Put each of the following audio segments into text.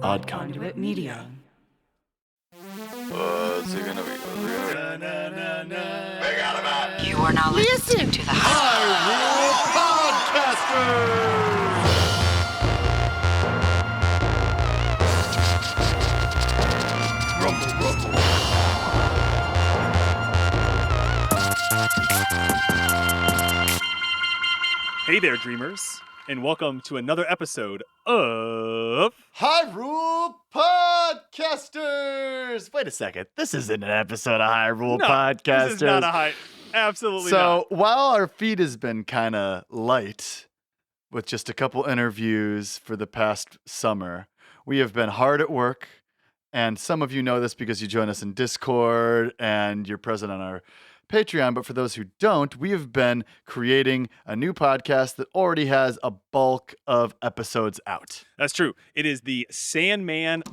Odd Conduit Media. What's it gonna be? You are now listening to the High Hey there, dreamers, and welcome to another episode of Hyrule Podcasters! Wait a second, this isn't an episode of Hyrule Podcasters. This is not a high. Absolutely not. So, while our feed has been kind of light, with just a couple interviews for the past summer, we have been hard at work, and some of you know this because you join us in Discord and you're present on our Patreon, but for those who don't, we have been creating a new podcast that already has a bulk of episodes out. That's true. It is the Sandman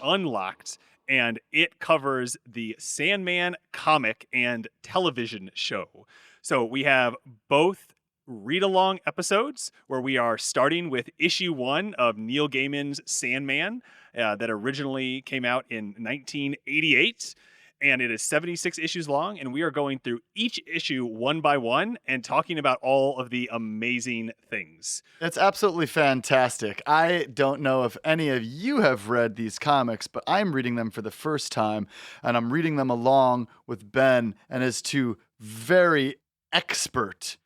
Unlocked, and it covers the Sandman comic and television show. So we have both read-along episodes where we are starting with issue 1 of Neil Gaiman's Sandman that originally came out in 1988. And it is 76 issues long, and we are going through each issue one by one and talking about all of the amazing things. It's absolutely fantastic. I don't know if any of you have read these comics, but I'm reading them for the first time, and I'm reading them along with Ben and his two very expert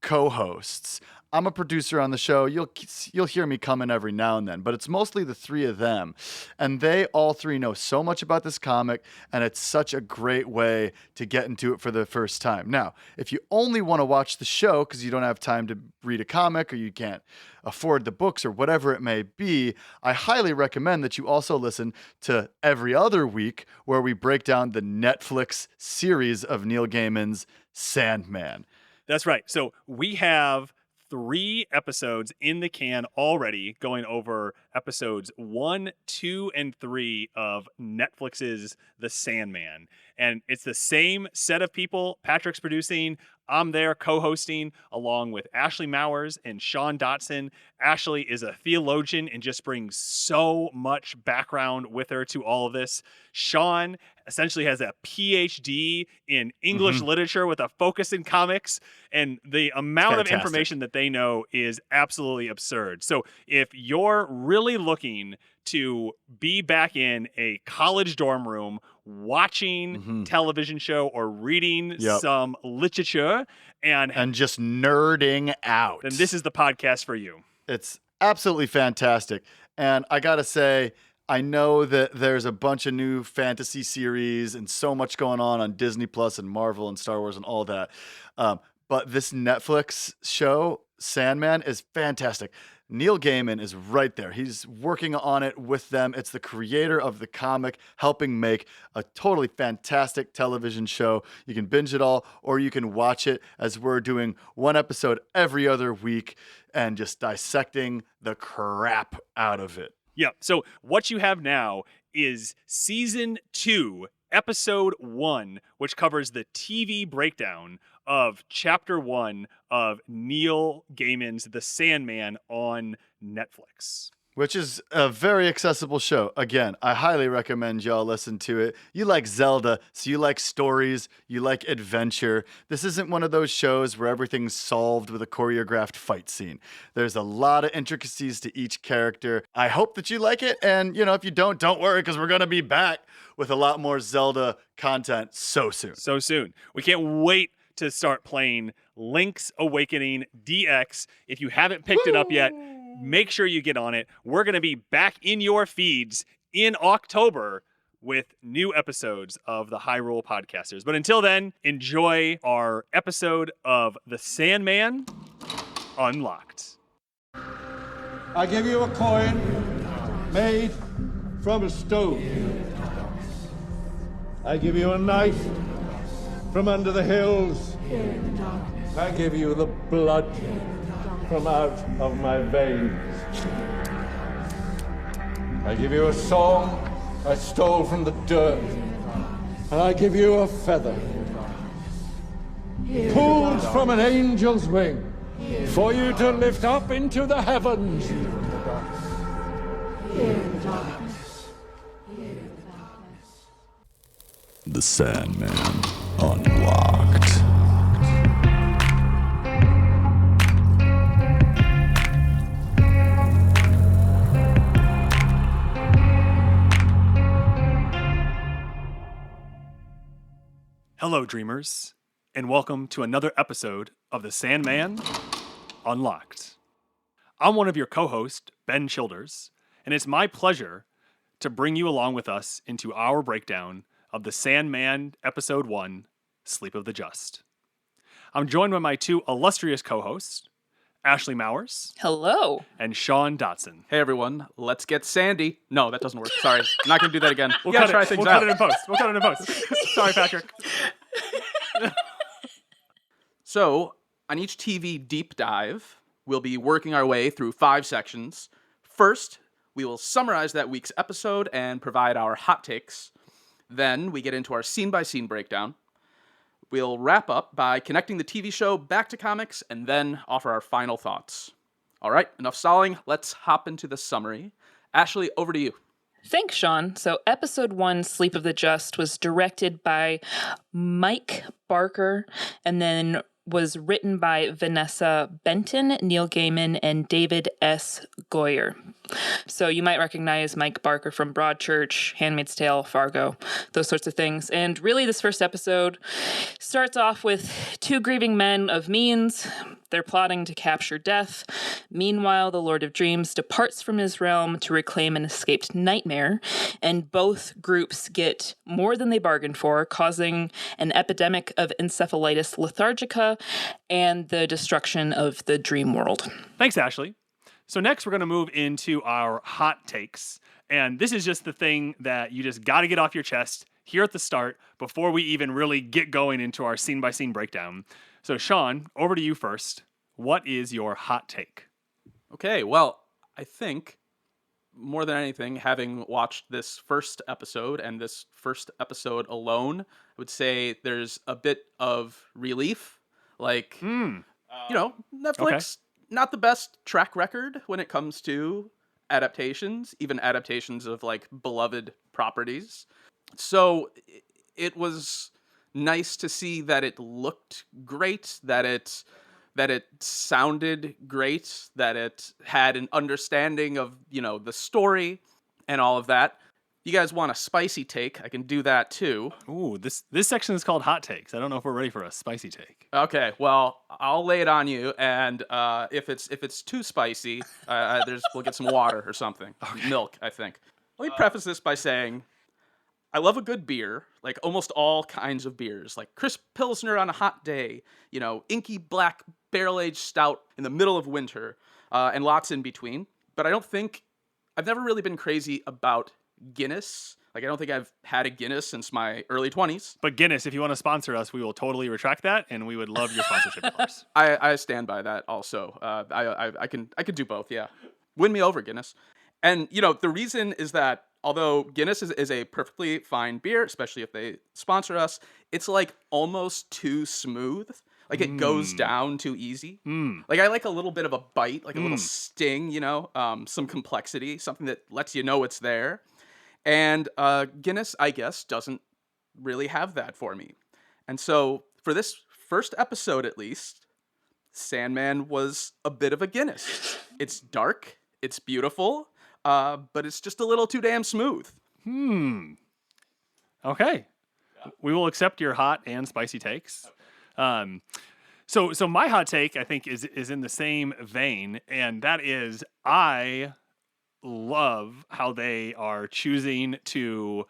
co-hosts. I'm a producer on the show. You'll hear me come in every now and then, but it's mostly the three of them. And they all three know so much about this comic, and it's such a great way to get into it for the first time. Now, if you only want to watch the show because you don't have time to read a comic or you can't afford the books or whatever it may be, I highly recommend that you also listen to Every Other Week, where we break down the Netflix series of Neil Gaiman's Sandman. That's right. So we have 3 episodes in the can already, going over episodes 1, 2, and 3 of Netflix's The Sandman. And it's the same set of people. Patrick's producing. I'm there co-hosting along with Ashley Mowers and Sean Dotson. Ashley is a theologian and just brings so much background with her to all of this. Sean essentially has a PhD in English literature with a focus in comics, and the amount of information that they know is absolutely absurd. So if you're really looking to be back in a college dorm room watching television show or reading some literature and just nerding out, then this is the podcast for you. It's absolutely fantastic. And I gotta say, I know that there's a bunch of new fantasy series and so much going on Disney Plus and Marvel and Star Wars and all that. But this Netflix show, Sandman, is fantastic. Neil Gaiman is right there. He's working on it with them. It's the creator of the comic, helping make a totally fantastic television show. You can binge it all, or you can watch it as we're doing one episode every other week and just dissecting the crap out of it. Yeah, so what you have now is Season 2, Episode 1, which covers the TV breakdown of Chapter 1 of Neil Gaiman's The Sandman on Netflix. Which is a very accessible show. Again, I highly recommend y'all listen to it. You like Zelda, so you like stories, you like adventure. This isn't one of those shows where everything's solved with a choreographed fight scene. There's a lot of intricacies to each character. I hope that you like it, and if you don't worry, because we're gonna be back with a lot more Zelda content so soon. So soon. We can't wait to start playing Link's Awakening DX. If you haven't picked it up yet, make sure you get on it. We're going to be back in your feeds in October with new episodes of the Hyrule Podcasters. But until then, enjoy our episode of The Sandman Unlocked. I give you a coin made from a stone. I give you a knife from under the hills. I give you the blood from out of my veins. I give you a song I stole from the dirt, and I give you a feather pulled from an angel's wing for you to lift up into the heavens. The Sandman Unlocked. Hello, dreamers, and welcome to another episode of The Sandman Unlocked. I'm one of your co-hosts, Ben Childers, and it's my pleasure to bring you along with us into our breakdown of The Sandman Episode 1, Sleep of the Just. I'm joined by my two illustrious co-hosts, Ashley Mowers Hello. and Sean Dotson. Hey everyone, let's get Sandy. No, that doesn't work. Sorry, I'm not gonna do that again. We'll You gotta cut try it. things We'll out. cut it in post. We'll cut it in post. Sorry, Patrick. So, on each TV deep dive, we'll be working our way through 5 sections. First, we will summarize that week's episode and provide our hot takes. Then, we get into our scene-by-scene breakdown. We'll wrap up by connecting the TV show back to comics and then offer our final thoughts. All right, enough stalling. Let's hop into the summary. Ashley, over to you. Thanks, Sean. So, episode 1, Sleep of the Just, was directed by Mike Barker and then was written by Vanessa Benton, Neil Gaiman, and David S. Goyer. So you might recognize Mike Barker from Broadchurch, Handmaid's Tale, Fargo, those sorts of things. And really, this first episode starts off with 2 grieving men of means. They're plotting to capture death. Meanwhile, the Lord of Dreams departs from his realm to reclaim an escaped nightmare, and both groups get more than they bargained for, causing an epidemic of encephalitis lethargica and the destruction of the dream world. Thanks, Ashley. So next, we're going to move into our hot takes. And this is just the thing that you just got to get off your chest here at the start before we even really get going into our scene-by-scene breakdown. So, Sean, over to you first. What is your hot take? Okay, well, I think more than anything, having watched this first episode and this first episode alone, I would say there's a bit of relief. Like, Netflix, not the best track record when it comes to adaptations, even adaptations of like beloved properties. So it was nice to see that it looked great, that it sounded great, that it had an understanding of, the story and all of that. You guys want a spicy take? I can do that too. Ooh, this section is called hot takes. I don't know if we're ready for a spicy take. Okay, well, I'll lay it on you, and if it's too spicy, we'll get some water or something. Okay. Milk, I think. Let me preface this by saying I love a good beer, like almost all kinds of beers, like crisp Pilsner on a hot day, inky black barrel-aged stout in the middle of winter, and lots in between. But I've never really been crazy about Guinness. Like, I don't think I've had a Guinness since my early 20s. But Guinness, if you want to sponsor us, we will totally retract that, and we would love your sponsorship dollars. I stand by that also. I could do both, yeah. Win me over, Guinness. And, the reason is that although Guinness is a perfectly fine beer, especially if they sponsor us, it's like almost too smooth. Like it goes down too easy. Like I like a little bit of a bite, like a little sting, some complexity, something that lets you know it's there. And Guinness, I guess, doesn't really have that for me. And so for this first episode, at least, Sandman was a bit of a Guinness. It's dark, it's beautiful, but it's just a little too damn smooth. Okay. Yeah. We will accept your hot and spicy takes. So my hot take, I think, is in the same vein, and that is I love how they are choosing to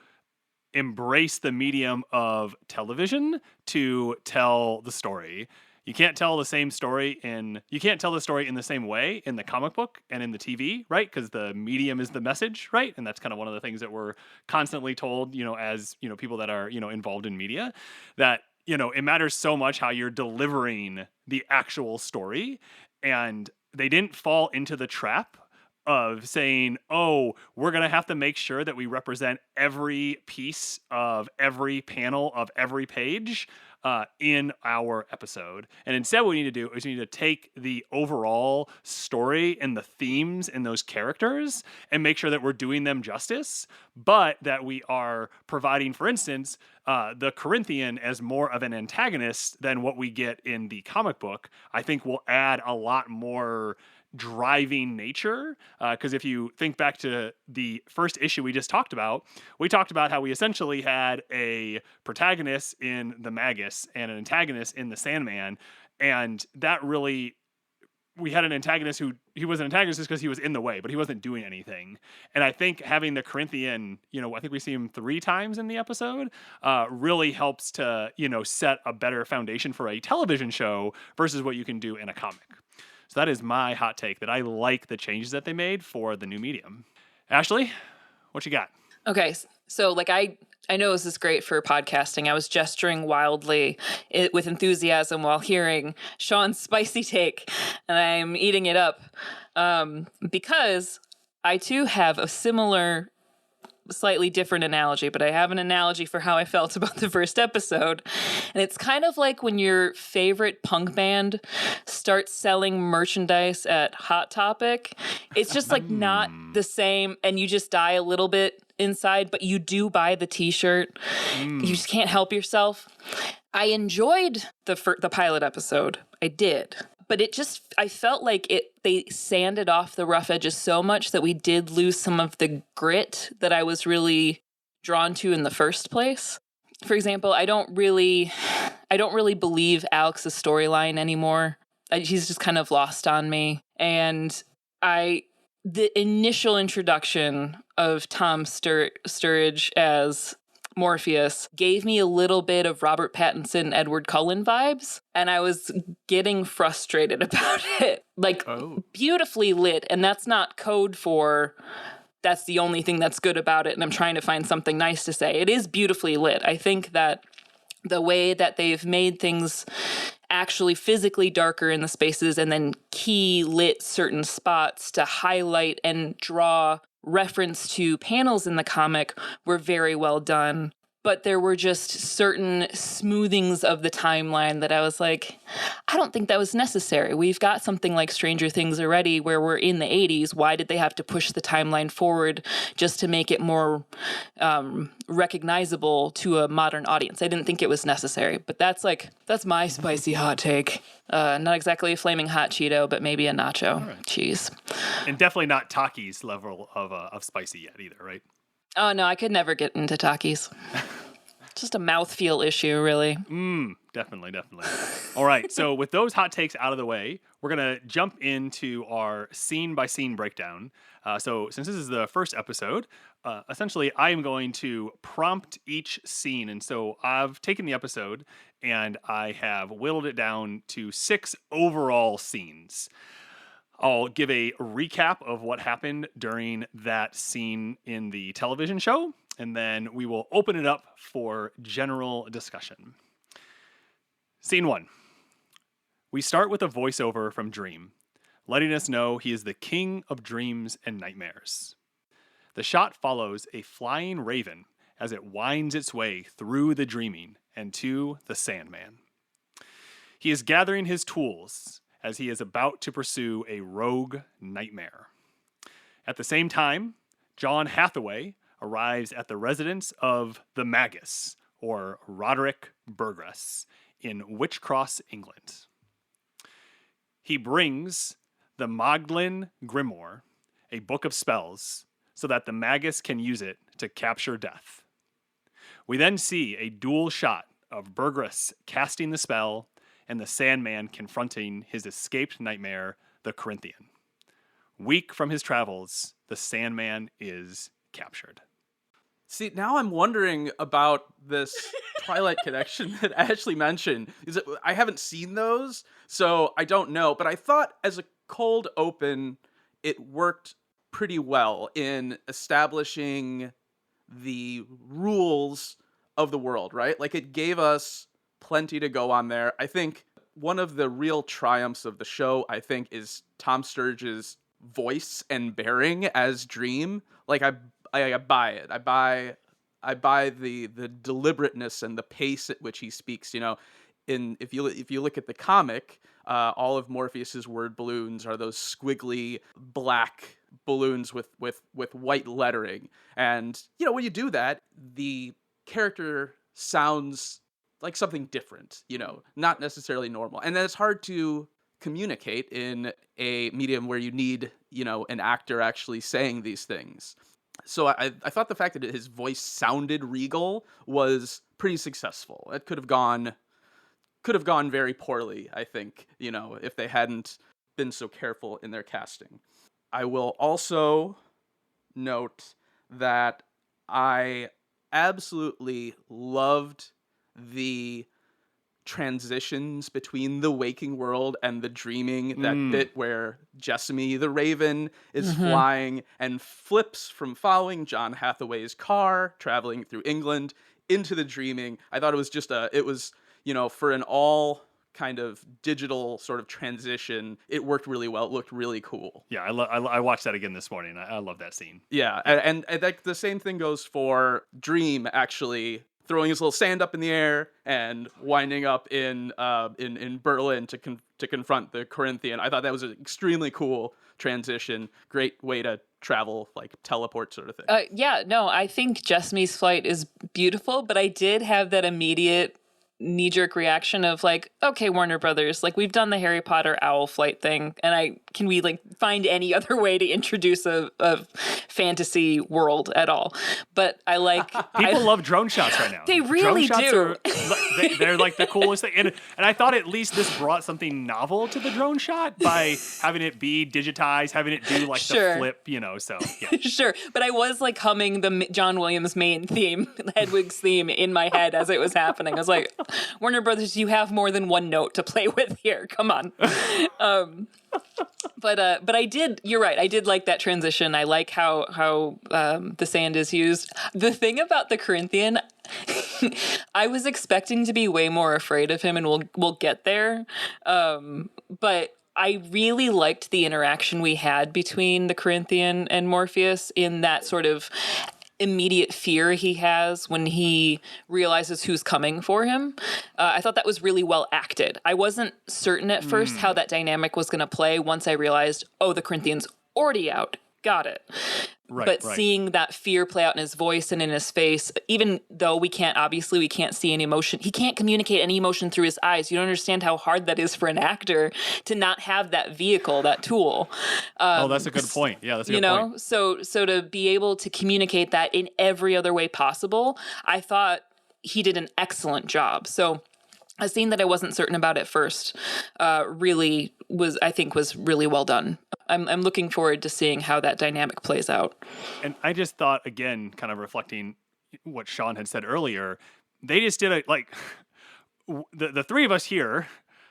embrace the medium of television to tell the story. You can't tell the story in the same way in the comic book and in the TV, right? Because the medium is the message, right? And that's kind of one of the things that we're constantly told, as, people that are, involved in media, that, it matters so much how you're delivering the actual story. And they didn't fall into the trap of saying, oh, we're going to have to make sure that we represent every piece of every panel of every page. in our episode. And instead what we need to do is we need to take the overall story and the themes and those characters and make sure that we're doing them justice, but that we are providing, for instance, the Corinthian as more of an antagonist than what we get in the comic book. I think will add a lot more driving nature, because if you think back to the first issue we just talked about, we talked about how we essentially had a protagonist in the Magus and an antagonist in the Sandman, and that really, we had an antagonist who, he was an antagonist just because he was in the way, but he wasn't doing anything. And I think having the Corinthian, I think we see him 3 times in the episode, really helps to, set a better foundation for a television show versus what you can do in a comic. So that is my hot take, that I like the changes that they made for the new medium. Ashley, what you got? Okay, so I know this is great for podcasting. I was gesturing wildly with enthusiasm while hearing Sean's spicy take, and I'm eating it up because I too have a similar, slightly different analogy, but I have an analogy for how I felt about the first episode. And it's kind of like when your favorite punk band starts selling merchandise at Hot Topic. It's just like not the same, and you just die a little bit inside, but you do buy the t-shirt. You just can't help yourself. I enjoyed the pilot episode. I did. But I felt like they sanded off the rough edges so much that we did lose some of the grit that I was really drawn to in the first place. For example, I don't really believe Alex's storyline anymore. He's just kind of lost on me. And the initial introduction of Tom Sturridge as Morpheus gave me a little bit of Robert Pattinson, Edward Cullen vibes, and I was getting frustrated about it. Beautifully lit, and that's not code for that's the only thing that's good about it, and I'm trying to find something nice to say. It is beautifully lit. I think that the way that they've made things actually physically darker in the spaces and then key lit certain spots to highlight and draw reference to panels in the comic were very well done. But there were just certain smoothings of the timeline that I was like, I don't think that was necessary. We've got something like Stranger Things already where we're in the 80s. Why did they have to push the timeline forward just to make it more recognizable to a modern audience? I didn't think it was necessary. But that's my spicy hot take. Not exactly a flaming hot Cheeto, but maybe a nacho cheese. And definitely not Taki's level of spicy yet either, right? Oh, no, I could never get into Takis. Just a mouthfeel issue, really. Definitely. All right, so with those hot takes out of the way, we're going to jump into our scene-by-scene breakdown. So since this is the first episode, essentially I am going to prompt each scene. And so I've taken the episode and I have whittled it down to 6 overall scenes. I'll give a recap of what happened during that scene in the television show, and then we will open it up for general discussion. Scene 1. We start with a voiceover from Dream, letting us know he is the king of dreams and nightmares. The shot follows a flying raven as it winds its way through the dreaming and to the Sandman. He is gathering his tools as he is about to pursue a rogue nightmare. At the same time, John Hathaway arrives at the residence of the Magus, or Roderick Burgess, in Witchcross, England. He brings the Magdalene Grimoire, a book of spells, so that the Magus can use it to capture death. We then see a dual shot of Burgess casting the spell and the Sandman confronting his escaped nightmare, the Corinthian. Weak from his travels, the Sandman is captured. See, now I'm wondering about this Twilight connection that Ashley mentioned. I haven't seen those, so I don't know. But I thought as a cold open, it worked pretty well in establishing the rules of the world, right? Like, it gave us plenty to go on there. I think one of the real triumphs of the show, is Tom Sturridge's voice and bearing as Dream. Like, I buy it. I buy the deliberateness and the pace at which he speaks. You know, if you look at the comic, all of Morpheus's word balloons are those squiggly black balloons with white lettering, and you know when you do that, the character sounds like something different. You know, not necessarily normal, and then it's hard to communicate in a medium where you need, you know, an actor actually saying these things. So I thought the fact that his voice sounded regal was pretty successful. It could have gone very poorly, I think, you know, if they hadn't been so careful in their casting. I will also note that I absolutely loved the transitions between the waking world and the dreaming. That bit where Jessamy the Raven is flying and flips from following John Hathaway's car traveling through England into the dreaming. I thought it was just you know, for an all kind of digital sort of transition, it worked really well. It looked really cool. Yeah, I watched that again this morning. I love that scene. Yeah, and like the same thing goes for Dream, actually throwing his little sand up in the air and winding up in Berlin to confront the Corinthian. I thought that was an extremely cool transition. Great way to travel, like teleport sort of thing. Yeah, no, I think Jessamy's flight is beautiful, but I did have that immediate knee-jerk reaction of like, okay, Warner Brothers, like we've done the Harry Potter owl flight thing, and can we like find any other way to introduce a fantasy world at all? But I like people love drone shots right now. They really do. They're like the coolest thing, and I thought at least this brought something novel to the drone shot by having it be digitized, having it do like the flip, you know. So yeah. Sure, but I was like humming the John Williams main theme, Hedwig's theme, in my head as it was happening. I was like, Warner Brothers, you have more than one note to play with here. Come on. But I did. You're right. I did like that transition. I like how the sand is used. The thing about the Corinthian, I was expecting to be way more afraid of him, and we'll get there. But I really liked the interaction we had between the Corinthian and Morpheus in that sort of immediate fear he has when he realizes who's coming for him. I thought that was really well acted. I wasn't certain at first how that dynamic was going to play once I realized, oh, the Corinthian's already out. Got it. But seeing that fear play out in his voice and in his face, even though we can't see any emotion. He can't communicate any emotion through his eyes. You don't understand how hard that is for an actor to not have that vehicle, that tool. That's a good point. Yeah, that's a good point. So to be able to communicate that in every other way possible, I thought he did an excellent job. So a scene that I wasn't certain about at first really was really well done. I'm looking forward to seeing how that dynamic plays out. And I just thought, again, kind of reflecting what Sean had said earlier, they just did it like the three of us here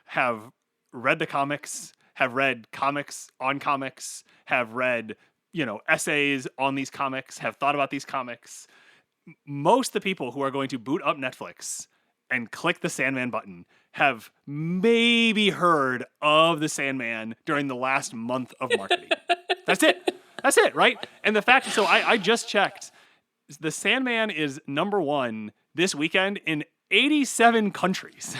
have read the comics, have read comics on comics, have read, you know, essays on these comics, have thought about these comics. Most of the people who are going to boot up Netflix and click the Sandman button have maybe heard of the Sandman during the last month of marketing. That's it, right? And the fact, so I just checked, the Sandman is #1 this weekend in 87 countries,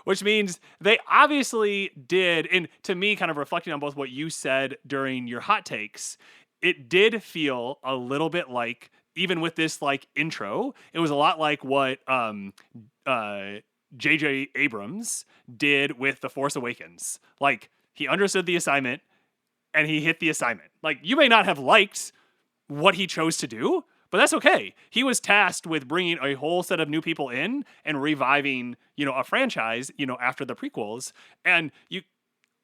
which means they obviously did, and to me, kind of reflecting on both what you said during your hot takes, it did feel a little bit like, even with this like intro, it was a lot like what J.J. Abrams did with The Force Awakens. Like, he understood the assignment and he hit the assignment. Like, you may not have liked what he chose to do, but that's okay. He was tasked with bringing a whole set of new people in and reviving, you know, a franchise, you know, after the prequels. And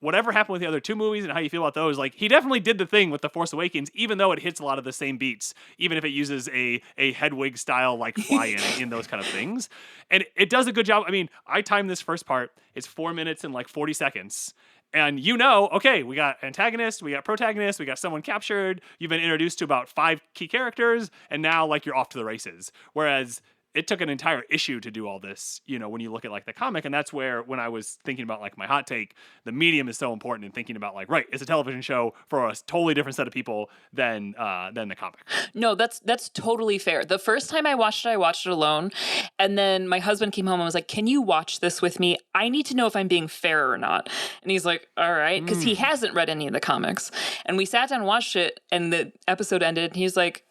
whatever happened with the other two movies and how you feel about those, like, he definitely did the thing with The Force Awakens, even though it hits a lot of the same beats, even if it uses a Hedwig style, like, fly in those kind of things. And it does a good job. I mean, I timed this first part. It's 4 minutes and like 40 seconds. And you know, okay, we got antagonist, we got protagonist, we got someone captured. You've been introduced to about 5 key characters, and now like you're off to the races. Whereas it took an entire issue to do all this, when you look at like the comic. And that's where, when I was thinking about like my hot take, the medium is so important in thinking about like, right, it's a television show for a totally different set of people than the comic. No, that's totally fair. The first time I watched it alone. And then my husband came home and was like, can you watch this with me? I need to know if I'm being fair or not. And he's like, all right, because he hasn't read any of the comics. And we sat down and watched it, and the episode ended. And he's like,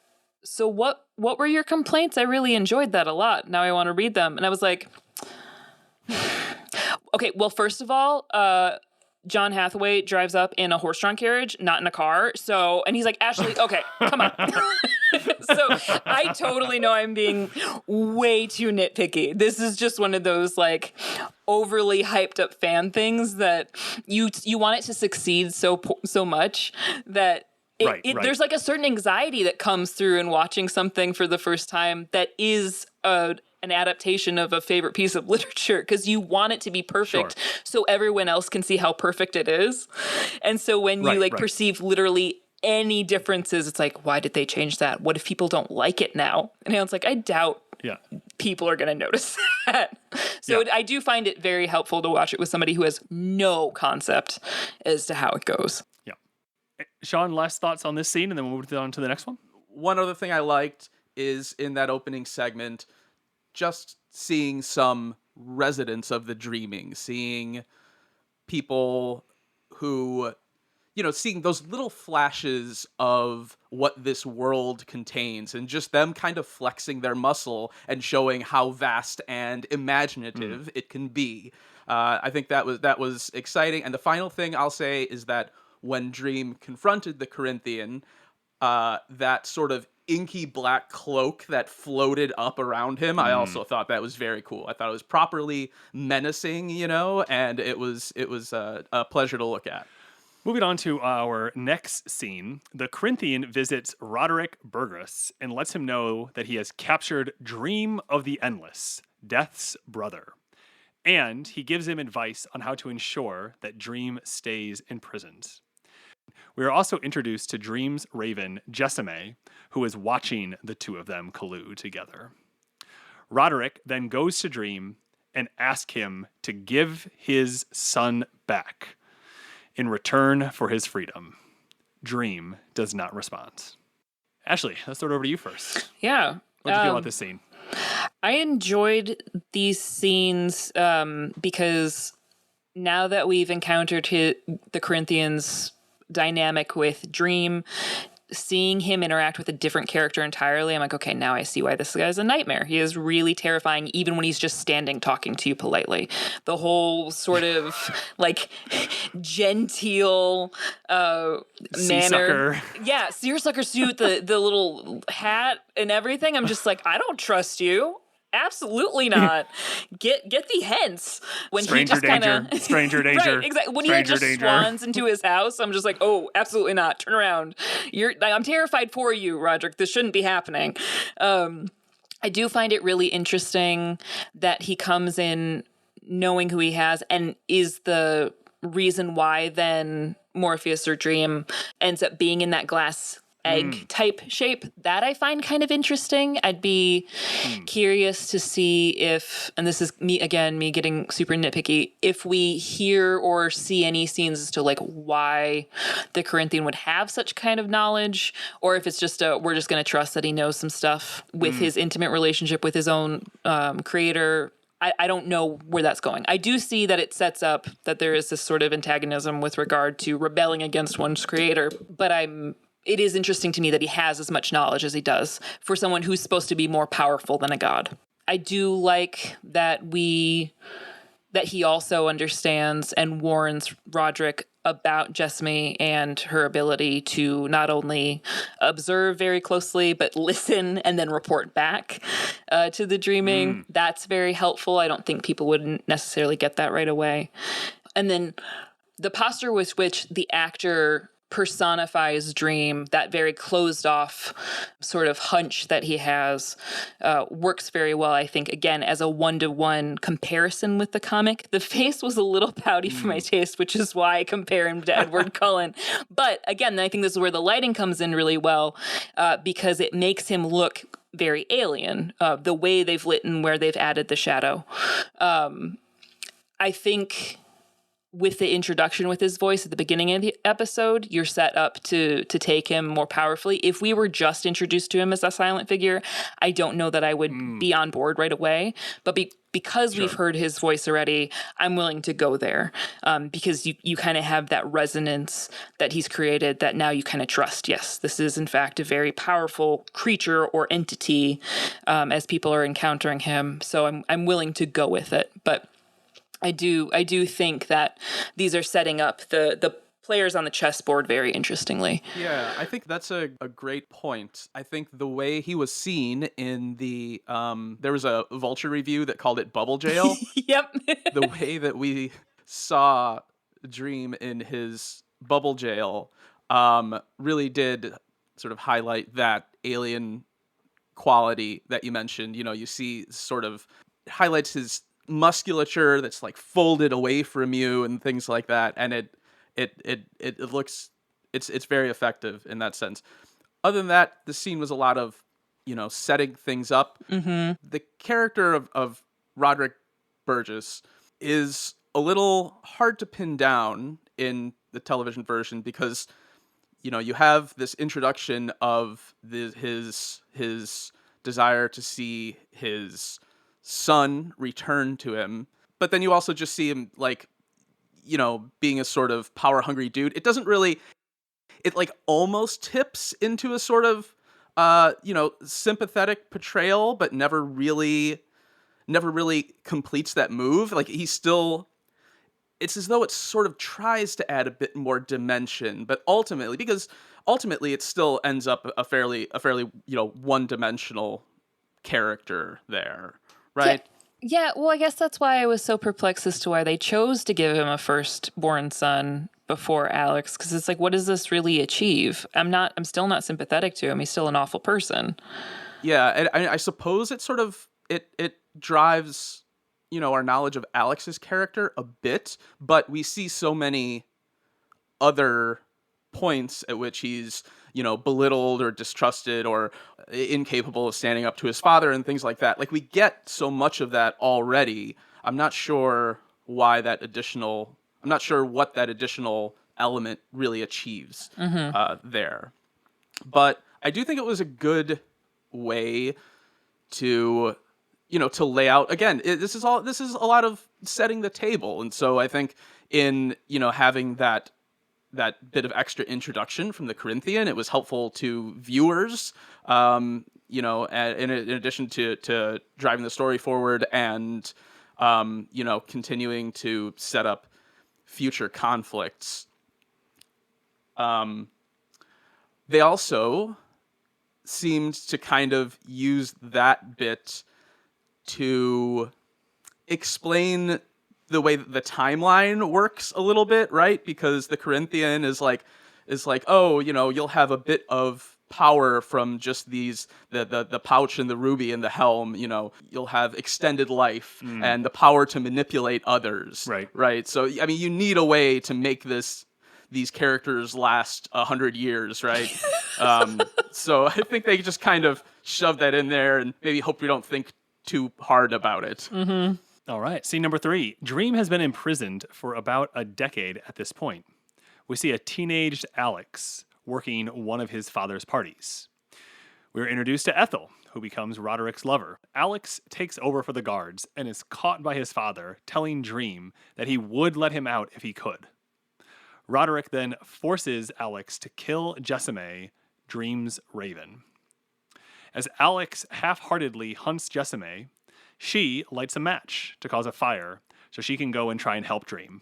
so what were your complaints? I really enjoyed that a lot. Now I want to read them. And I was like, okay, well, first of all, John Hathaway drives up in a horse-drawn carriage, not in a car. So, and he's like, Ashley, okay, come on. So I totally know I'm being way too nitpicky. This is just one of those like overly hyped up fan things that you want it to succeed so much that right. There's like a certain anxiety that comes through in watching something for the first time that is an adaptation of a favorite piece of literature, because you want it to be perfect so everyone else can see how perfect it is. And so when you perceive literally any differences, it's like, why did they change that? What if people don't like it now? And it's like, I doubt people are going to notice that. So I do find it very helpful to watch it with somebody who has no concept as to how it goes. Yeah. Sean, last thoughts on this scene, and then we'll move on to the next one. One other thing I liked is in that opening segment, just seeing some residents of the dreaming, seeing people who, seeing those little flashes of what this world contains, and just them kind of flexing their muscle and showing how vast and imaginative it can be. I think that was exciting. And the final thing I'll say is that when Dream confronted the Corinthian, that sort of inky black cloak that floated up around him, I also thought that was very cool. I thought it was properly menacing, and it was a pleasure to look at. Moving on to our next scene, the Corinthian visits Roderick Burgess and lets him know that he has captured Dream of the Endless, Death's brother. And he gives him advice on how to ensure that Dream stays imprisoned. We are also introduced to Dream's raven, Jessame, who is watching the two of them collude together. Roderick then goes to Dream and asks him to give his son back in return for his freedom. Dream does not respond. Ashley, let's throw it over to you first. Yeah. What did you feel about this scene? I enjoyed these scenes because now that we've encountered the Corinthians' dynamic with Dream, seeing him interact with a different character entirely, I'm like, okay, now I see why this guy's a nightmare. He is really terrifying, even when he's just standing talking to you politely. The whole sort of like genteel manner. Yeah, seersucker suit, the little hat and everything. I'm just like, I don't trust you. Absolutely not. Get thee hence. When stranger he just kind of stranger danger. Right, exactly. When he just swans into his house, I'm just like, oh, absolutely not. Turn around. I'm terrified for you, Roderick. This shouldn't be happening. I do find it really interesting that he comes in knowing who he has and is the reason why then Morpheus or Dream ends up being in that glass egg type shape. That I find kind of interesting. I'd be curious to see if, and this is me getting super nitpicky, if we hear or see any scenes as to like why the Corinthian would have such kind of knowledge, or if it's just we're just going to trust that he knows some stuff with his intimate relationship with his own creator. I don't know where that's going. I do see that it sets up that there is this sort of antagonism with regard to rebelling against one's creator, but it is interesting to me that he has as much knowledge as he does for someone who's supposed to be more powerful than a god. I do like that he also understands and warns Roderick about Jessame and her ability to not only observe very closely, but listen and then report back to the dreaming. That's very helpful. I don't think people would necessarily get that right away. And then the posture with which the actor personifies Dream, that very closed off sort of hunch that he has, works very well, I think, again, as a one-to-one comparison with the comic. The face was a little pouty for my taste, which is why I compare him to Edward Cullen. But again, I think this is where the lighting comes in really well, because it makes him look very alien. The way they've lit and where they've added the shadow. I think with the introduction with his voice at the beginning of the episode, you're set up to take him more powerfully. If we were just introduced to him as a silent figure, I don't know that I would be on board right away. But because we've heard his voice already, I'm willing to go there because you kind of have that resonance that he's created that now you kind of trust. Yes, this is in fact a very powerful creature or entity as people are encountering him. So I'm willing to go with it. But I do think that these are setting up the players on the chessboard very interestingly. Yeah, I think that's a great point. I think the way he was seen in the there was a Vulture review that called it Bubble Jail. Yep. The way that we saw Dream in his bubble jail really did sort of highlight that alien quality that you mentioned. You know, you see sort of highlights his musculature that's like folded away from you and things like that, and it looks it's very effective in that sense. Other than that, the scene was a lot of, you know, setting things up. The character of Roderick Burgess is a little hard to pin down in the television version because, you know, you have this introduction of his desire to see his son return to him, but then you also just see him, like, you know, being a sort of power hungry dude. It doesn't really, it like almost tips into a sort of you know, sympathetic portrayal, but never really completes that move. Like, he's still, it's as though it sort of tries to add a bit more dimension, but ultimately it still ends up a fairly you know, one-dimensional character there. Right? Yeah, well, I guess that's why I was so perplexed as to why they chose to give him a firstborn son before Alex, because it's like, what does this really achieve? I'm still not sympathetic to him. He's still an awful person. Yeah, and I suppose it sort of it drives, you know, our knowledge of Alex's character a bit, but we see so many other points at which he's, you know, belittled or distrusted or incapable of standing up to his father and things like that. Like, we get so much of that already. I'm not sure what that additional element really achieves there. But I do think it was a good way to, you know, to lay out, again, this is a lot of setting the table. And so I think in, you know, having that bit of extra introduction from the Corinthian, it was helpful to viewers, you know, in addition to driving the story forward and, you know, continuing to set up future conflicts. They also seemed to kind of use that bit to explain the way that the timeline works a little bit, right? Because the Corinthian is like, oh, you know, you'll have a bit of power from just these, the pouch and the ruby and the helm, you know, you'll have extended life and the power to manipulate others. Right. So, I mean, you need a way to make these characters last 100 years, right? So I think they just kind of shove that in there and maybe hope we don't think too hard about it. All right, scene number 3. Dream has been imprisoned for about a decade at this point. We see a teenaged Alex working one of his father's parties. We're introduced to Ethel, who becomes Roderick's lover. Alex takes over for the guards and is caught by his father, telling Dream that he would let him out if he could. Roderick then forces Alex to kill Jessame, Dream's raven. As Alex half-heartedly hunts Jessame, she lights a match to cause a fire so she can go and try and help Dream.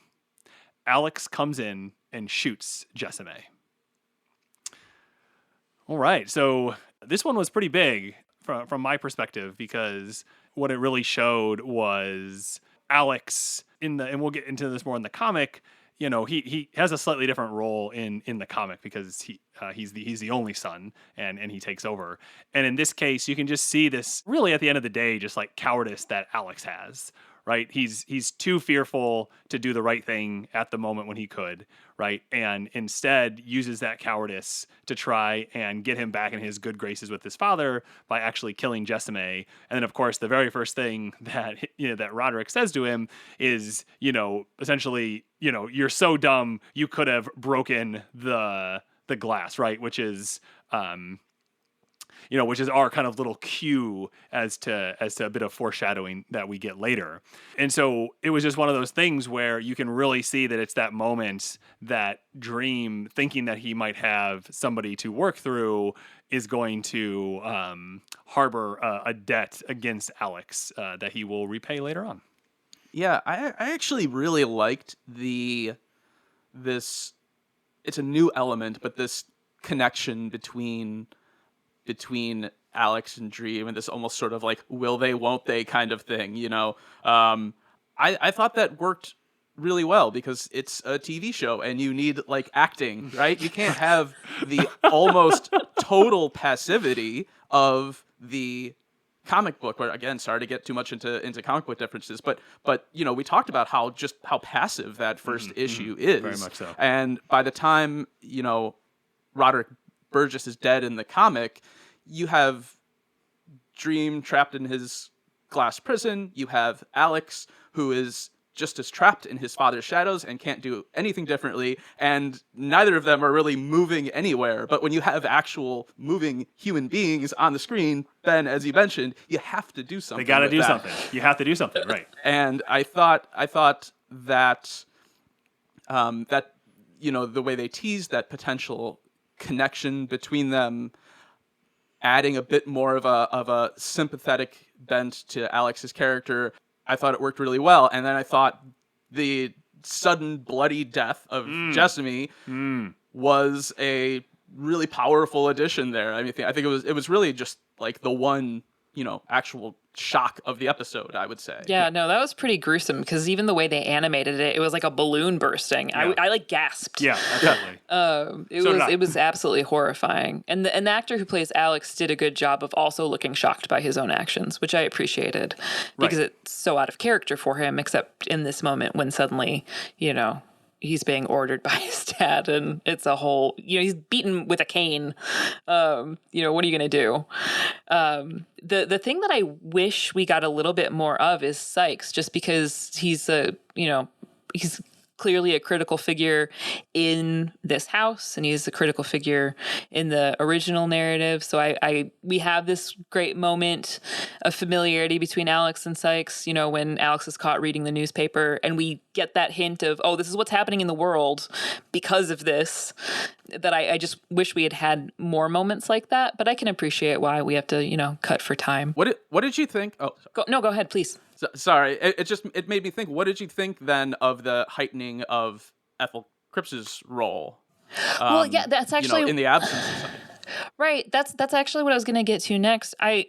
Alex comes in and shoots Jessame. All right, so this one was pretty big from my perspective because what it really showed was Alex and we'll get into this more in the comic. You know, he has a slightly different role in the comic because he's the only son and he takes over. And in this case, you can just see this really at the end of the day, just like cowardice that Alex has, right? He's too fearful to do the right thing at the moment when he could, right? And instead uses that cowardice to try and get him back in his good graces with his father by actually killing Jessame. And then, of course, the very first thing that that Roderick says to him is, essentially, you're so dumb you could have broken the glass, right? Which is which is our kind of little cue as to a bit of foreshadowing that we get later. And so it was just one of those things where you can really see that it's that moment that Dream, thinking that he might have somebody to work through, is going to harbor a debt against Alex that he will repay later on. Yeah, I actually really liked this. It's a new element, but this connection between Alex and Dream, and this almost sort of like will they, won't they kind of thing, I thought that worked really well because it's a TV show and you need like acting, right? You can't have the almost total passivity of the comic book, where again, sorry to get too much into comic book differences, but we talked about how passive that first issue is. Very much so. And by the time, Roderick Burgess is dead in the comic, you have Dream trapped in his glass prison. You have Alex, who is just as trapped in his father's shadows and can't do anything differently. And neither of them are really moving anywhere. But when you have actual moving human beings on the screen, then, as you mentioned, you have to do something. They got to with do that. something. You have to do something, right? And I thought that the way they teased that potential connection between them, adding a bit more of a sympathetic bent to Alex's character, I thought it worked really well. And then I thought the sudden bloody death of Jessame was a really powerful addition there. I mean, I think it was really just like the one, actual shock of the episode, I would say. Yeah, no, that was pretty gruesome because even the way they animated it, it was like a balloon bursting. Yeah. I like gasped. Yeah, absolutely. It was absolutely horrifying. And the actor who plays Alex did a good job of also looking shocked by his own actions, which I appreciated because it's so out of character for him, except in this moment when suddenly, he's being ordered by his dad and it's a whole, he's beaten with a cane. What are you going to do? The thing that I wish we got a little bit more of is Sykes, just because he's he's clearly a critical figure in this house and he's a critical figure in the original narrative. So we have this great moment of familiarity between Alex and Sykes, when Alex is caught reading the newspaper and we get that hint of, this is what's happening in the world because of this, that I just wish we had more moments like that, but I can appreciate why we have to, cut for time. What did you think? Oh, go ahead, please. Sorry, it made me think. What did you think then of the heightening of Ethel Cripps's role? Well, yeah, that's actually in the absence of something. Right. That's actually what I was going to get to next. I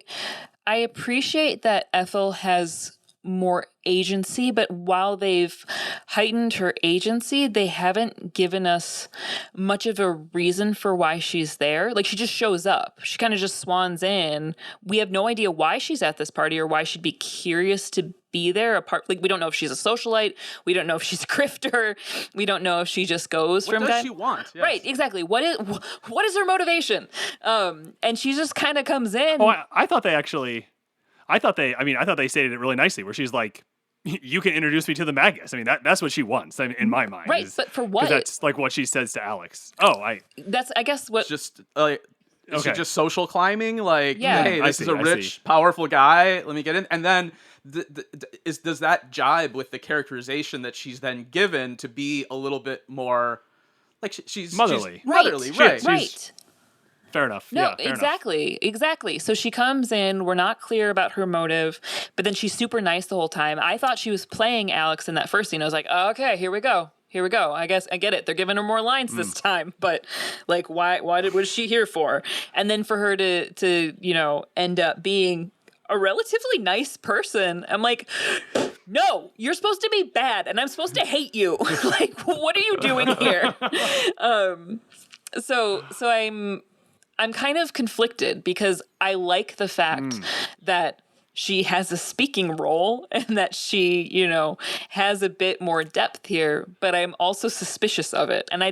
appreciate that Ethel has more agency, but while they've heightened her agency, they haven't given us much of a reason for why she's there. Like, she just shows up. She kind of just swans in. We have no idea why she's at this party or why she'd be curious to be there. We don't know if she's a socialite. We don't know if she's a grifter. We don't know if she just goes what from does she want? Yes. Right, exactly. What is her motivation? And she just kind of comes in. Oh, I thought they stated it really nicely, where she's like, you can introduce me to the Magus. I mean, that's what she wants, in my mind. Right, but for what? That's like what she says to Alex. That's, I guess, what... It's just, is she just social climbing? Like, yeah. Hey, this is a rich, powerful guy. Let me get in. And then, does that jibe with the characterization that she's then given to be a little bit more... Like, she's... Motherly. She's motherly, right. Right. Fair enough. No, yeah, exactly. So she comes in, we're not clear about her motive, but then she's super nice the whole time. I thought she was playing Alex in that first scene. I was like, oh, okay, here we go. I guess I get it. They're giving her more lines this time, but like, what is she here for? And then for her to end up being a relatively nice person. I'm like, no, you're supposed to be bad and I'm supposed to hate you. Like, what are you doing here? So I'm kind of conflicted because I like the fact that she has a speaking role and that she, has a bit more depth here, but I'm also suspicious of it. And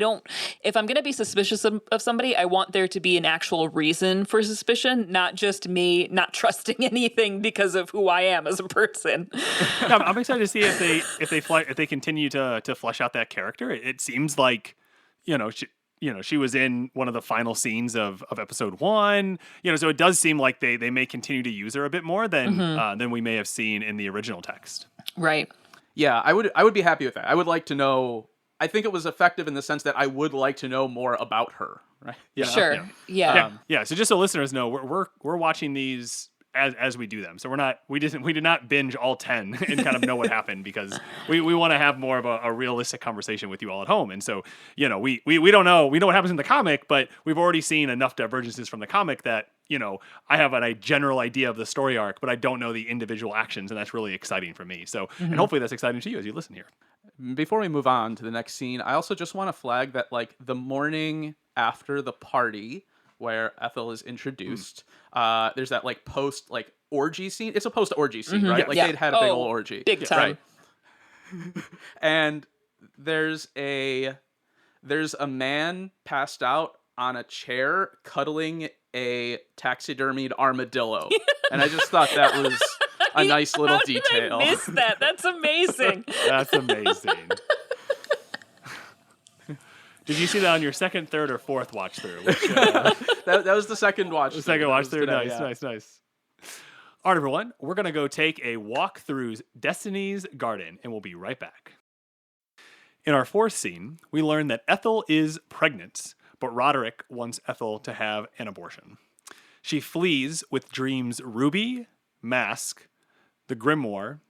if I'm going to be suspicious of somebody, I want there to be an actual reason for suspicion, not just me not trusting anything because of who I am as a person. Yeah, I'm excited to see if they continue to flesh out that character. It seems like, she was in one of the final scenes of episode 1, so it does seem like they may continue to use her a bit more than we may have seen in the original text. Right. Yeah, I would be happy with that. I would like to know. I think it was effective in the sense that I would like to know more about her. Right. Yeah. Sure. Yeah. Yeah. So just so listeners know, we're watching these as we do them. So we did not binge all 10 and kind of know what happened, because we want to have more of a realistic conversation with you all at home. And so, we don't know. We know what happens in the comic, but we've already seen enough divergences from the comic that, I have a general idea of the story arc, but I don't know the individual actions. And that's really exciting for me. So, and hopefully that's exciting to you as you listen here. Before we move on to the next scene, I also just want to flag that, like, the morning after the party where Ethel is introduced, there's that, like, post, like, orgy scene. It's a post orgy scene, right? Yes. Like, Yeah. they'd had a big old orgy. Big time. Right. And there's a man passed out on a chair cuddling a taxidermied armadillo. And I just thought that was a nice little How detail. Did I miss that? That's amazing. That's amazing. Did you see that on your second, third, or fourth watch through? That was the second watch. The second watch through. Today, Nice. All right, everyone. We're going to go take a walk through Destiny's Garden, and we'll be right back. In our fourth scene, we learn that Ethel is pregnant, but Roderick wants Ethel to have an abortion. She flees with Dream's ruby, mask, the grimoire,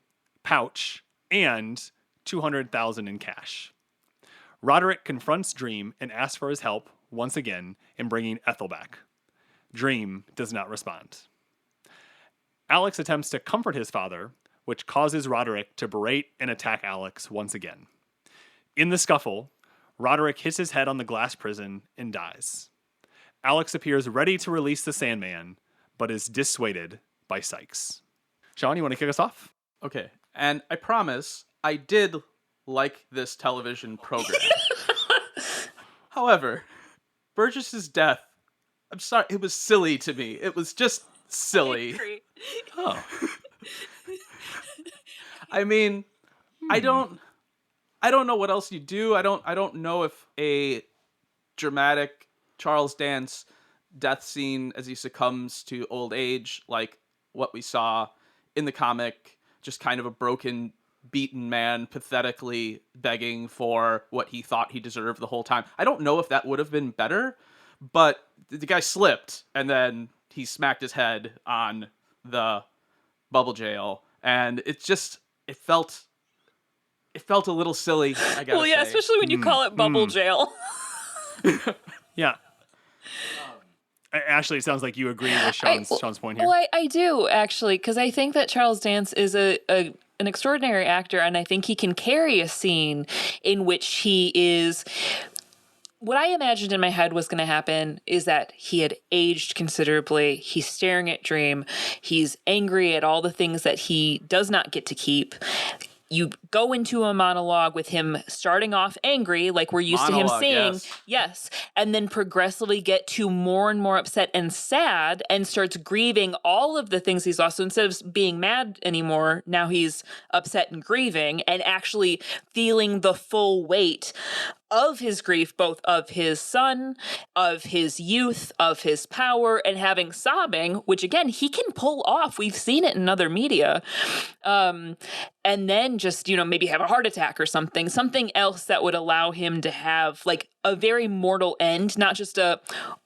pouch, and $200,000 in cash. Roderick confronts Dream and asks for his help once again in bringing Ethel back. Dream does not respond. Alex attempts to comfort his father, which causes Roderick to berate and attack Alex once again. In the scuffle, Roderick hits his head on the glass prison and dies. Alex appears ready to release the Sandman, but is dissuaded by Sykes. Sean, you want to kick us off? Okay. And I promise I did like this television program. However, Burgess's death, I'm sorry, it was silly to me. It was just silly. Oh. I mean, I don't know what else you do. I don't know if a dramatic Charles Dance death scene as he succumbs to old age, like what we saw in the comic, just kind of a broken, beaten man pathetically begging for what he thought he deserved the whole time. I don't know if that would have been better, but the guy slipped and then he smacked his head on the bubble jail, and it felt a little silly, I gotta say. Especially when you call it bubble jail. Yeah. Ashley, it sounds like you agree with Sean's point here. Well, I do, actually, because I think that Charles Dance is an extraordinary actor, and I think he can carry a scene in which he is... What I imagined in my head was going to happen is that he had aged considerably. He's staring at Dream. He's angry at all the things that he does not get to keep. You go into a monologue with him starting off angry, like we're used to him seeing. Yes. And then progressively get to more and more upset and sad and starts grieving all of the things he's lost. So instead of being mad anymore, now he's upset and grieving and actually feeling the full weight of his grief, both of his son, of his youth, of his power, and having sobbing, which again, he can pull off. We've seen it in other media. And then just, maybe have a heart attack or something else that would allow him to have like a very mortal end, not just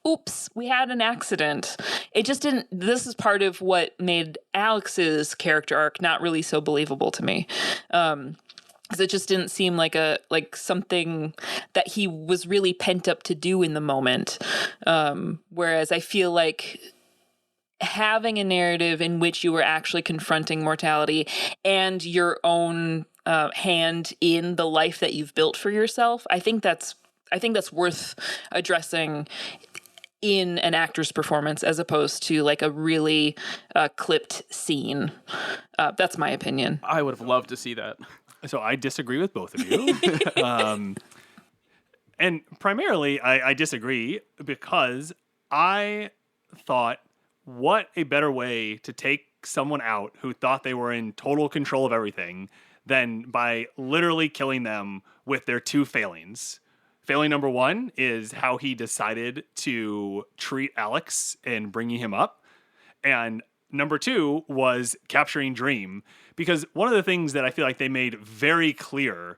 oops, we had an accident. It just didn't, this is part of what made Alex's character arc not really so believable to me. Because it just didn't seem like something that he was really pent up to do in the moment. Whereas I feel like having a narrative in which you were actually confronting mortality and your own hand in the life that you've built for yourself, I think that's worth addressing in an actor's performance as opposed to like a really clipped scene. That's my opinion. I would have loved to see that. So I disagree with both of you. And primarily, I disagree because I thought, what a better way to take someone out who thought they were in total control of everything than by literally killing them with their two failings. Failing number one is how he decided to treat Alex and bringing him up. And number two was capturing Dream. Because one of the things that I feel like they made very clear,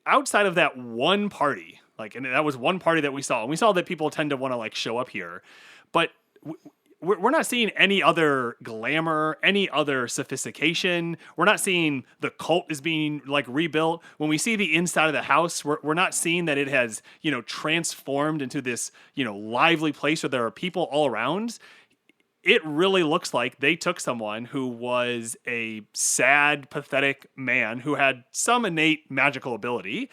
outside of that one party, and that was one party that we saw, and we saw that people tend to want to like show up here, but we're not seeing any other glamour, any other sophistication. We're not seeing the cult is being like rebuilt. When we see the inside of the house, we're not seeing that it has, transformed into this, lively place where there are people all around. It really looks like they took someone who was a sad, pathetic man who had some innate magical ability,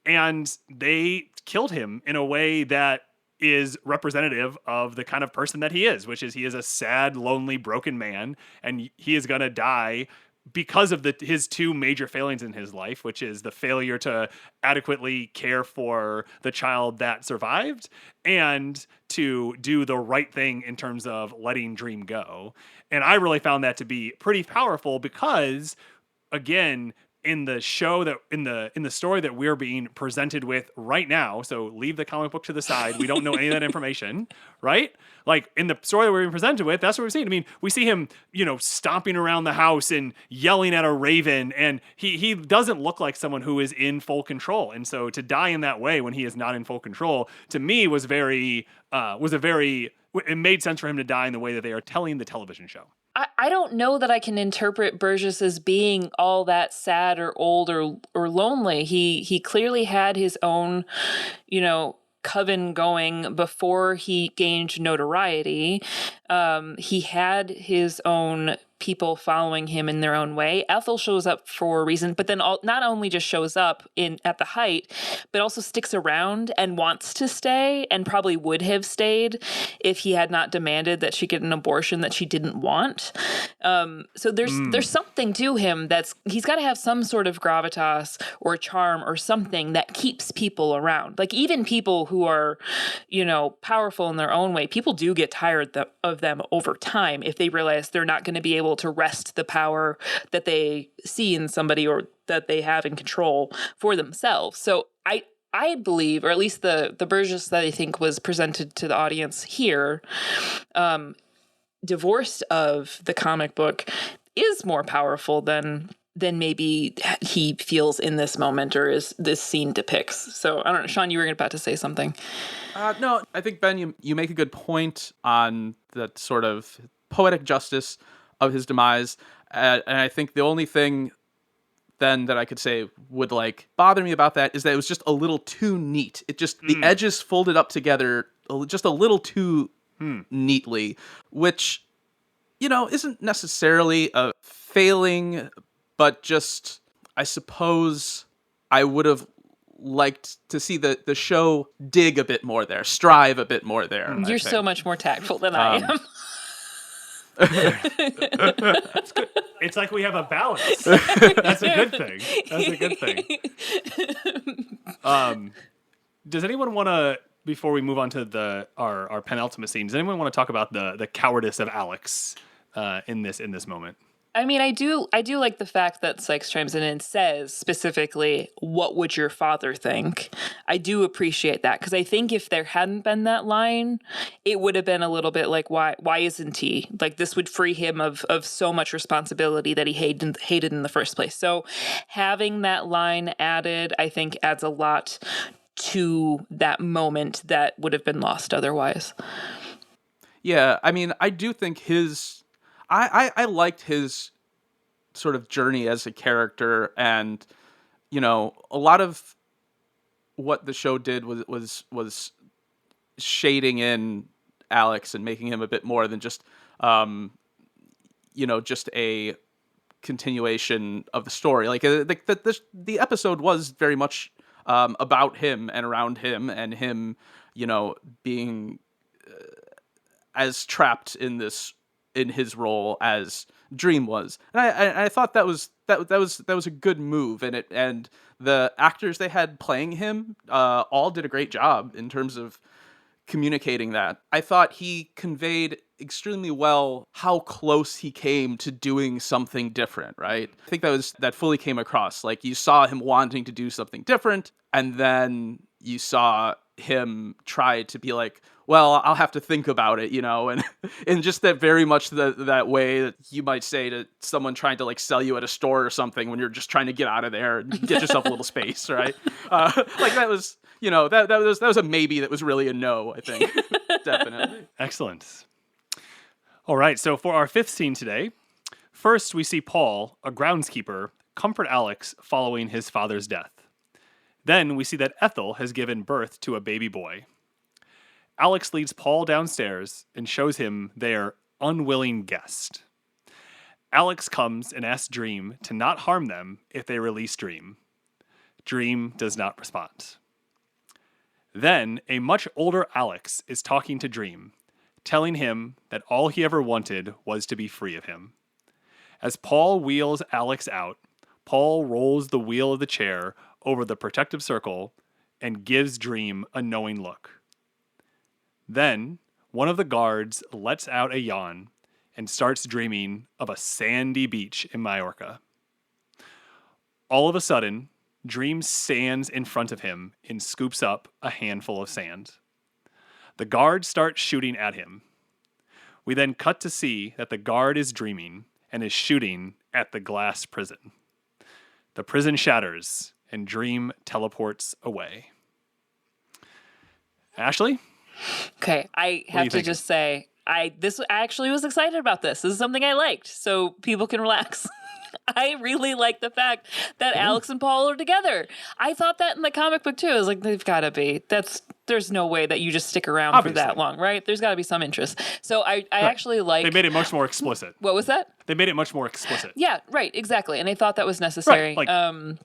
and they killed him in a way that is representative of the kind of person that he is, which is he is a sad, lonely, broken man, and he is going to die because of his two major failings in his life, which is the failure to adequately care for the child that survived and to do the right thing in terms of letting Dream go. And I really found that to be pretty powerful because, again, in the show that in the story that we're being presented with right now, so leave the comic book to the side. We don't know any of that information, right? Like in the story that we're being presented with, that's what we're seeing. I mean, we see him, stomping around the house and yelling at a raven, and he doesn't look like someone who is in full control. And so to die in that way when he is not in full control, to me it made sense for him to die in the way that they are telling the television show. I don't know that I can interpret Burgess as being all that sad or old or lonely. He clearly had his own, coven going before he gained notoriety. He had his own people following him in their own way. Ethel shows up for a reason, but then not only just shows up at the height, but also sticks around and wants to stay, and probably would have stayed if he had not demanded that she get an abortion that she didn't want. So there's something to him he's got to have some sort of gravitas or charm or something that keeps people around. Like even people who are, powerful in their own way, people do get tired of them over time if they realize they're not going to be able to wrest the power that they see in somebody or that they have in control for themselves. So I believe, or at least the Burgess that I think was presented to the audience here, divorced of the comic book, is more powerful than maybe he feels in this moment or this scene depicts. So I don't know, Sean, you were about to say something. No, I think, Ben, you make a good point on that sort of poetic justice of his demise. And I think the only thing then that I could say would bother me about that is that it was just a little too neat. It just, the edges folded up together just a little too neatly, which, isn't necessarily a failing, but just, I suppose I would have liked to see the show dig a bit more there, strive a bit more there. You're so much more tactful than I am. That's good. It's like we have a balance. That's a good thing. Does anyone want to, before we move on to our penultimate scene, does anyone want to talk about the cowardice of Alex in this moment? I mean, I do like the fact that Sykes chimes in and says specifically, "What would your father think?" I do appreciate that, because I think if there hadn't been that line, it would have been a little bit like, why isn't he? Like, this would free him of so much responsibility that he hated in the first place. So having that line added, I think, adds a lot to that moment that would have been lost otherwise. Yeah, I mean, I do think I liked his sort of journey as a character, and a lot of what the show did was shading in Alex and making him a bit more than just just a continuation of the story. Like the episode was very much about him and around him, and him being as trapped in his role as Dream was. And I thought that was a good move, and the actors they had playing him all did a great job in terms of communicating that. I thought he conveyed extremely well how close he came to doing something different, right? I think that fully came across. Like, you saw him wanting to do something different, and then you saw him try to be like, well, I'll have to think about it, and in just that very much that way that you might say to someone trying to like sell you at a store or something when you're just trying to get out of there and get yourself a little space, right? Like that was, that was a maybe that was really a no, I think. Definitely. Excellent. All right, so for our fifth scene today, first we see Paul, a groundskeeper, comfort Alex following his father's death. Then we see that Ethel has given birth to a baby boy. Alex leads Paul downstairs and shows him their unwilling guest. Alex comes and asks Dream to not harm them if they release Dream. Dream does not respond. Then a much older Alex is talking to Dream, telling him that all he ever wanted was to be free of him. As Paul wheels Alex out, Paul rolls the wheel of the chair over the protective circle and gives Dream a knowing look. Then, one of the guards lets out a yawn and starts dreaming of a sandy beach in Majorca. All of a sudden, Dream stands in front of him and scoops up a handful of sand. The guard starts shooting at him. We then cut to see that the guard is dreaming and is shooting at the glass prison. The prison shatters and Dream teleports away. Ashley? Okay, I have to just say, I actually was excited about this. This is something I liked, so people can relax. I really like the fact that Alex and Paul are together. I thought that in the comic book too. I was like, they've got to be. There's no way that you just stick around for that long, right? There's got to be some interest. So I actually like. They made it much more explicit. What was that? They made it much more explicit. Yeah, right, exactly. And I thought that was necessary. Right,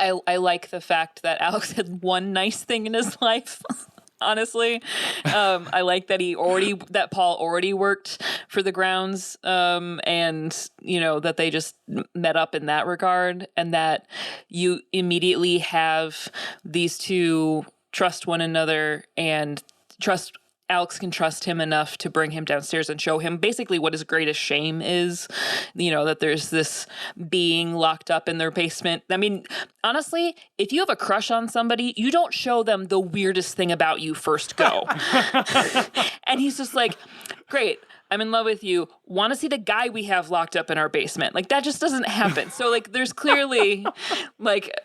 I like the fact that Alex had one nice thing in his life. Honestly, I like that Paul already worked for the grounds, and that they just met up in that regard, and that you immediately have these two trust one another and Alex can trust him enough to bring him downstairs and show him basically what his greatest shame is, that there's this being locked up in their basement. I mean, honestly, if you have a crush on somebody, you don't show them the weirdest thing about you first go. And he's just like, great, I'm in love with you. Want to see the guy we have locked up in our basement. Like, that just doesn't happen. So, like, there's clearly, like,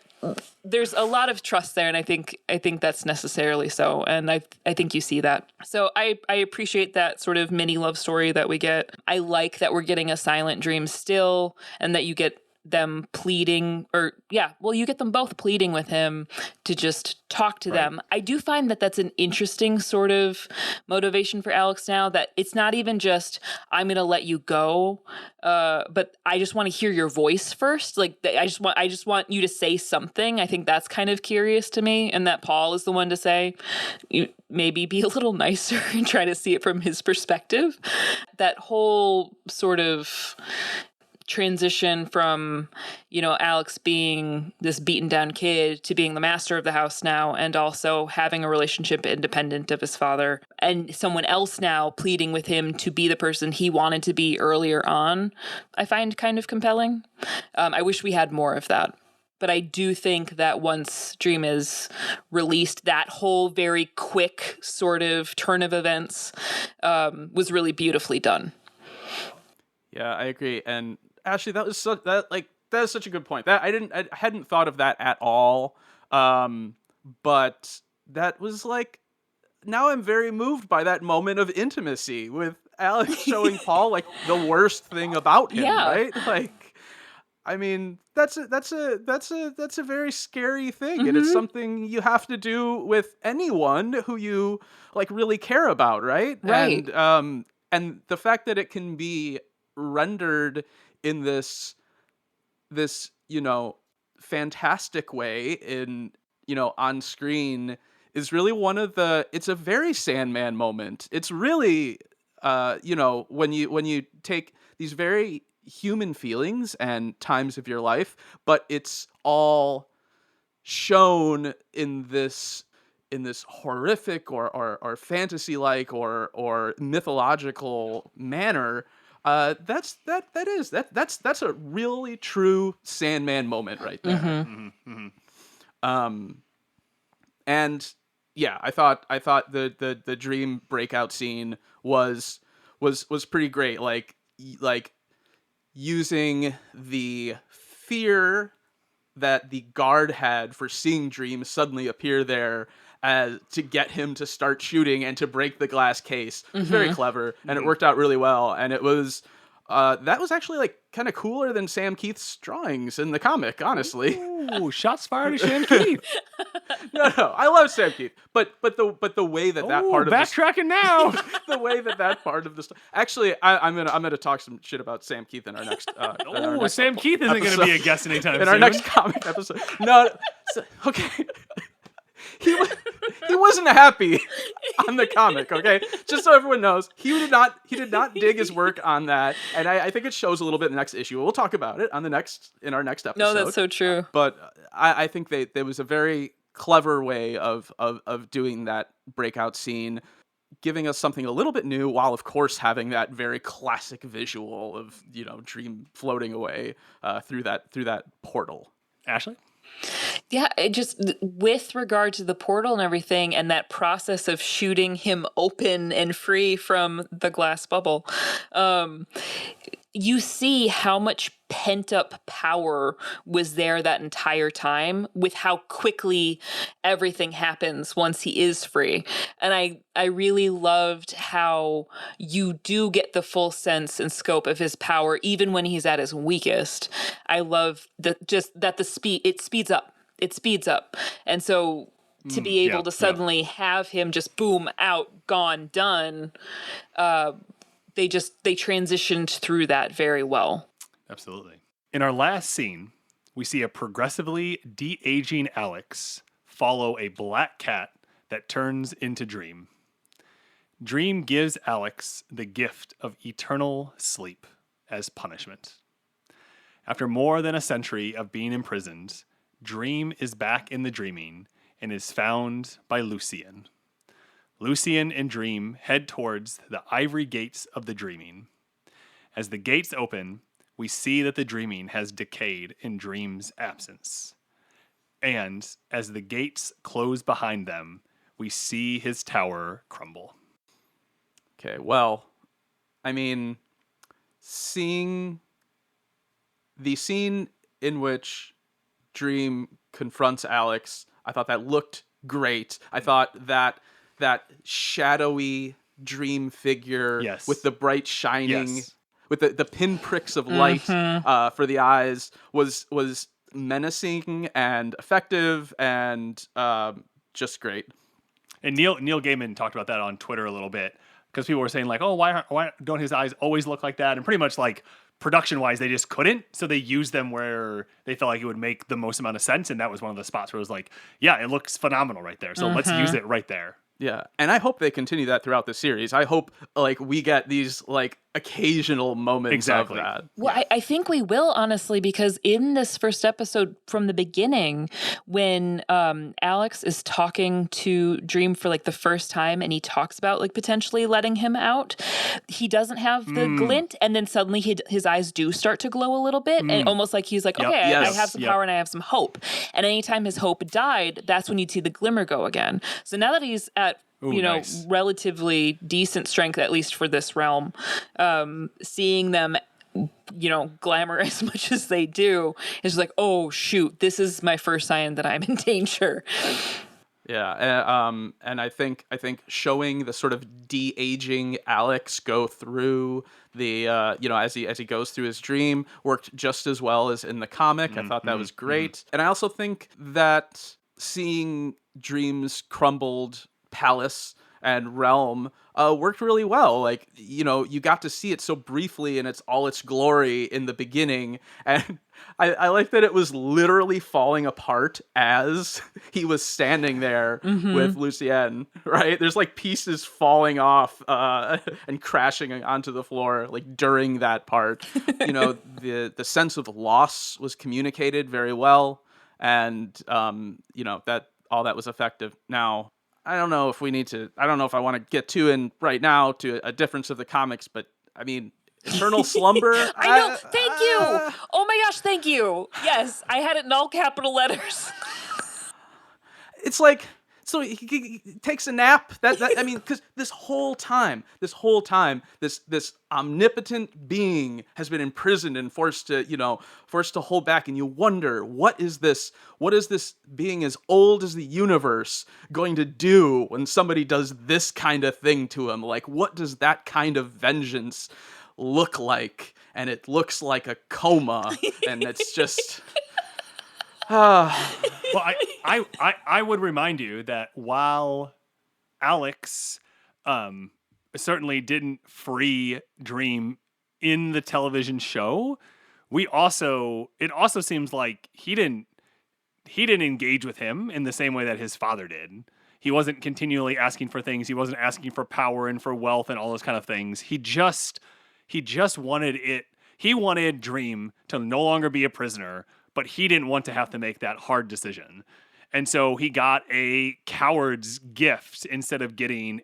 there's a lot of trust there, and I think that's necessarily so, and I think you see that. So I appreciate that sort of mini love story that we get. I like that we're getting a silent dream still, and that you get them pleading, you get them both pleading with him to just talk to them. I do find that that's an interesting sort of motivation for Alex now, that it's not even just, I'm going to let you go, but I just want to hear your voice first. Like, I just want you to say something. I think that's kind of curious to me, and that Paul is the one to say, you maybe be a little nicer and try to see it from his perspective. That whole sort of transition from, Alex being this beaten down kid to being the master of the house now, and also having a relationship independent of his father, and someone else now pleading with him to be the person he wanted to be earlier on, I find kind of compelling. I wish we had more of that. But I do think that once Dream is released, that whole very quick sort of turn of events was really beautifully done. Yeah, I agree. And Ashley, that is such a good point. That I hadn't thought of that at all. But that was like, now I'm very moved by that moment of intimacy with Alex showing Paul like the worst thing about him, right? Like, I mean, that's a very scary thing, and it's something you have to do with anyone who you like really care about, right? Right. And the fact that it can be rendered in this fantastic way in on screen is really it's a very Sandman moment. It's really when you take these very human feelings and times of your life, but it's all shown in this horrific or fantasy like or mythological manner. That's a really true Sandman moment right there. And yeah, I thought the dream breakout scene was pretty great. Like using the fear that the guard had for seeing Dream suddenly appear there as to get him to start shooting and to break the glass case. It was very clever, and it worked out really well. And it was that was actually like kind of cooler than Sam Keith's drawings in the comic, honestly. Ooh, shots fired at Sam Keith. No, I love Sam Keith, but the way that part of backtracking now. the way that part of the story. Actually, I'm gonna talk some shit about Sam Keith in our next. Sam Keith isn't going to be a guest anytime soon. Our next comic episode. No, okay. He wasn't happy on the comic, okay? Just so everyone knows, he did not dig his work on that, and I think it shows a little bit in the next issue. We'll talk about it in our next episode. No, that's so true. But I think there was a very clever way of doing that breakout scene, giving us something a little bit new, while of course having that very classic visual of Dream floating away through that portal. Ashley? Yeah, it just with regard to the portal and everything and that process of shooting him open and free from the glass bubble, you see how much pent up power was there that entire time with how quickly everything happens once he is free. And I really loved how you do get the full sense and scope of his power even when he's at his weakest. I love that it speeds up. It speeds up. And so to be able to suddenly have him just boom, out, gone, done, they transitioned through that very well. Absolutely. In our last scene, we see a progressively de-aging Alex follow a black cat that turns into Dream. Dream gives Alex the gift of eternal sleep as punishment. After more than a century of being imprisoned, Dream is back in the dreaming and is found by Lucien. Lucien and Dream head towards the ivory gates of the dreaming. As the gates open, we see that the dreaming has decayed in Dream's absence. And as the gates close behind them, we see his tower crumble. Okay, well, I mean, seeing the scene in which Dream confronts Alex, I thought that looked great. I thought that shadowy Dream figure with the bright shining, with the pinpricks of light for the eyes was menacing and effective and just great. And Neil Gaiman talked about that on Twitter a little bit because people were saying like, oh, why don't his eyes always look like that? And pretty much like production-wise, they just couldn't. So they used them where they felt like it would make the most amount of sense. And that was one of the spots where it was like, yeah, it looks phenomenal right there. So let's use it right there. Yeah, and I hope they continue that throughout the series. I hope like we get these like occasional moments of that. Well, I think we will, honestly, because in this first episode from the beginning, when Alex is talking to Dream for like the first time and he talks about like potentially letting him out, he doesn't have the glint, and then suddenly his eyes do start to glow a little bit, and almost like he's like, okay, I have some power and I have some hope. And anytime his hope died, that's when you'd see the glimmer go again. So now that he's at nice, relatively decent strength, at least for this realm, seeing them, glamour as much as they do is like, oh shoot, this is my first sign that I'm in danger. Yeah, and I think showing the sort of de-aging Alex go through the as he goes through his dream worked just as well as in the comic. I thought that was great, and I also think that seeing Dream's crumbled palace and realm worked really well. Like, you know, you got to see it so briefly in all its glory in the beginning, and I like that it was literally falling apart as he was standing there with Lucienne, right? There's like pieces falling off and crashing onto the floor like during that part. You know, the sense of loss was communicated very well, and you know, that all that was effective. Now, I don't know if I want to get too in right now to a difference of the comics, but I mean, Eternal Slumber. I know. Thank you. Oh my gosh, thank you. Yes, I had it in all capital letters. It's like, so he takes a nap. I mean, because this whole time, this omnipotent being has been imprisoned and forced to hold back, and you wonder, what is this being as old as the universe going to do when somebody does this kind of thing to him? Like, what does that kind of vengeance look like? And it looks like a coma, and it's just. Well, I would remind you that while Alex certainly didn't free Dream in the television show, it also seems like he didn't engage with him in the same way that his father did. He wasn't continually asking for things. He wasn't asking for power and for wealth and all those kind of things. He just wanted it. He wanted Dream to no longer be a prisoner, but he didn't want to have to make that hard decision. And so he got a coward's gift instead of getting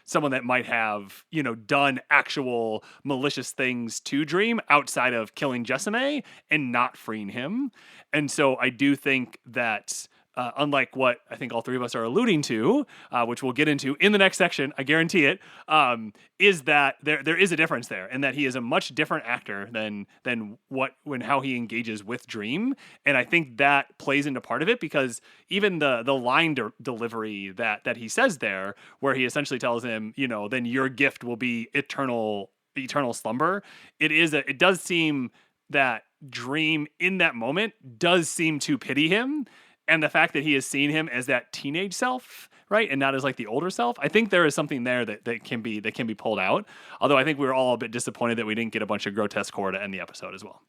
someone that might have, you know, done actual malicious things to Dream outside of killing Jessame and not freeing him. And so I do think that unlike what I think all three of us are alluding to, which we'll get into in the next section, I guarantee it, is that there is a difference there, and that he is a much different actor than how he engages with Dream, and I think that plays into part of it, because even the line delivery that he says there, where he essentially tells him, you know, then your gift will be eternal slumber. It does seem that Dream in that moment does seem to pity him. And the fact that he has seen him as that teenage self, right, and not as like the older self, I think there is something there that can be pulled out. Although I think we were all a bit disappointed that we didn't get a bunch of grotesque horror to end the episode as well.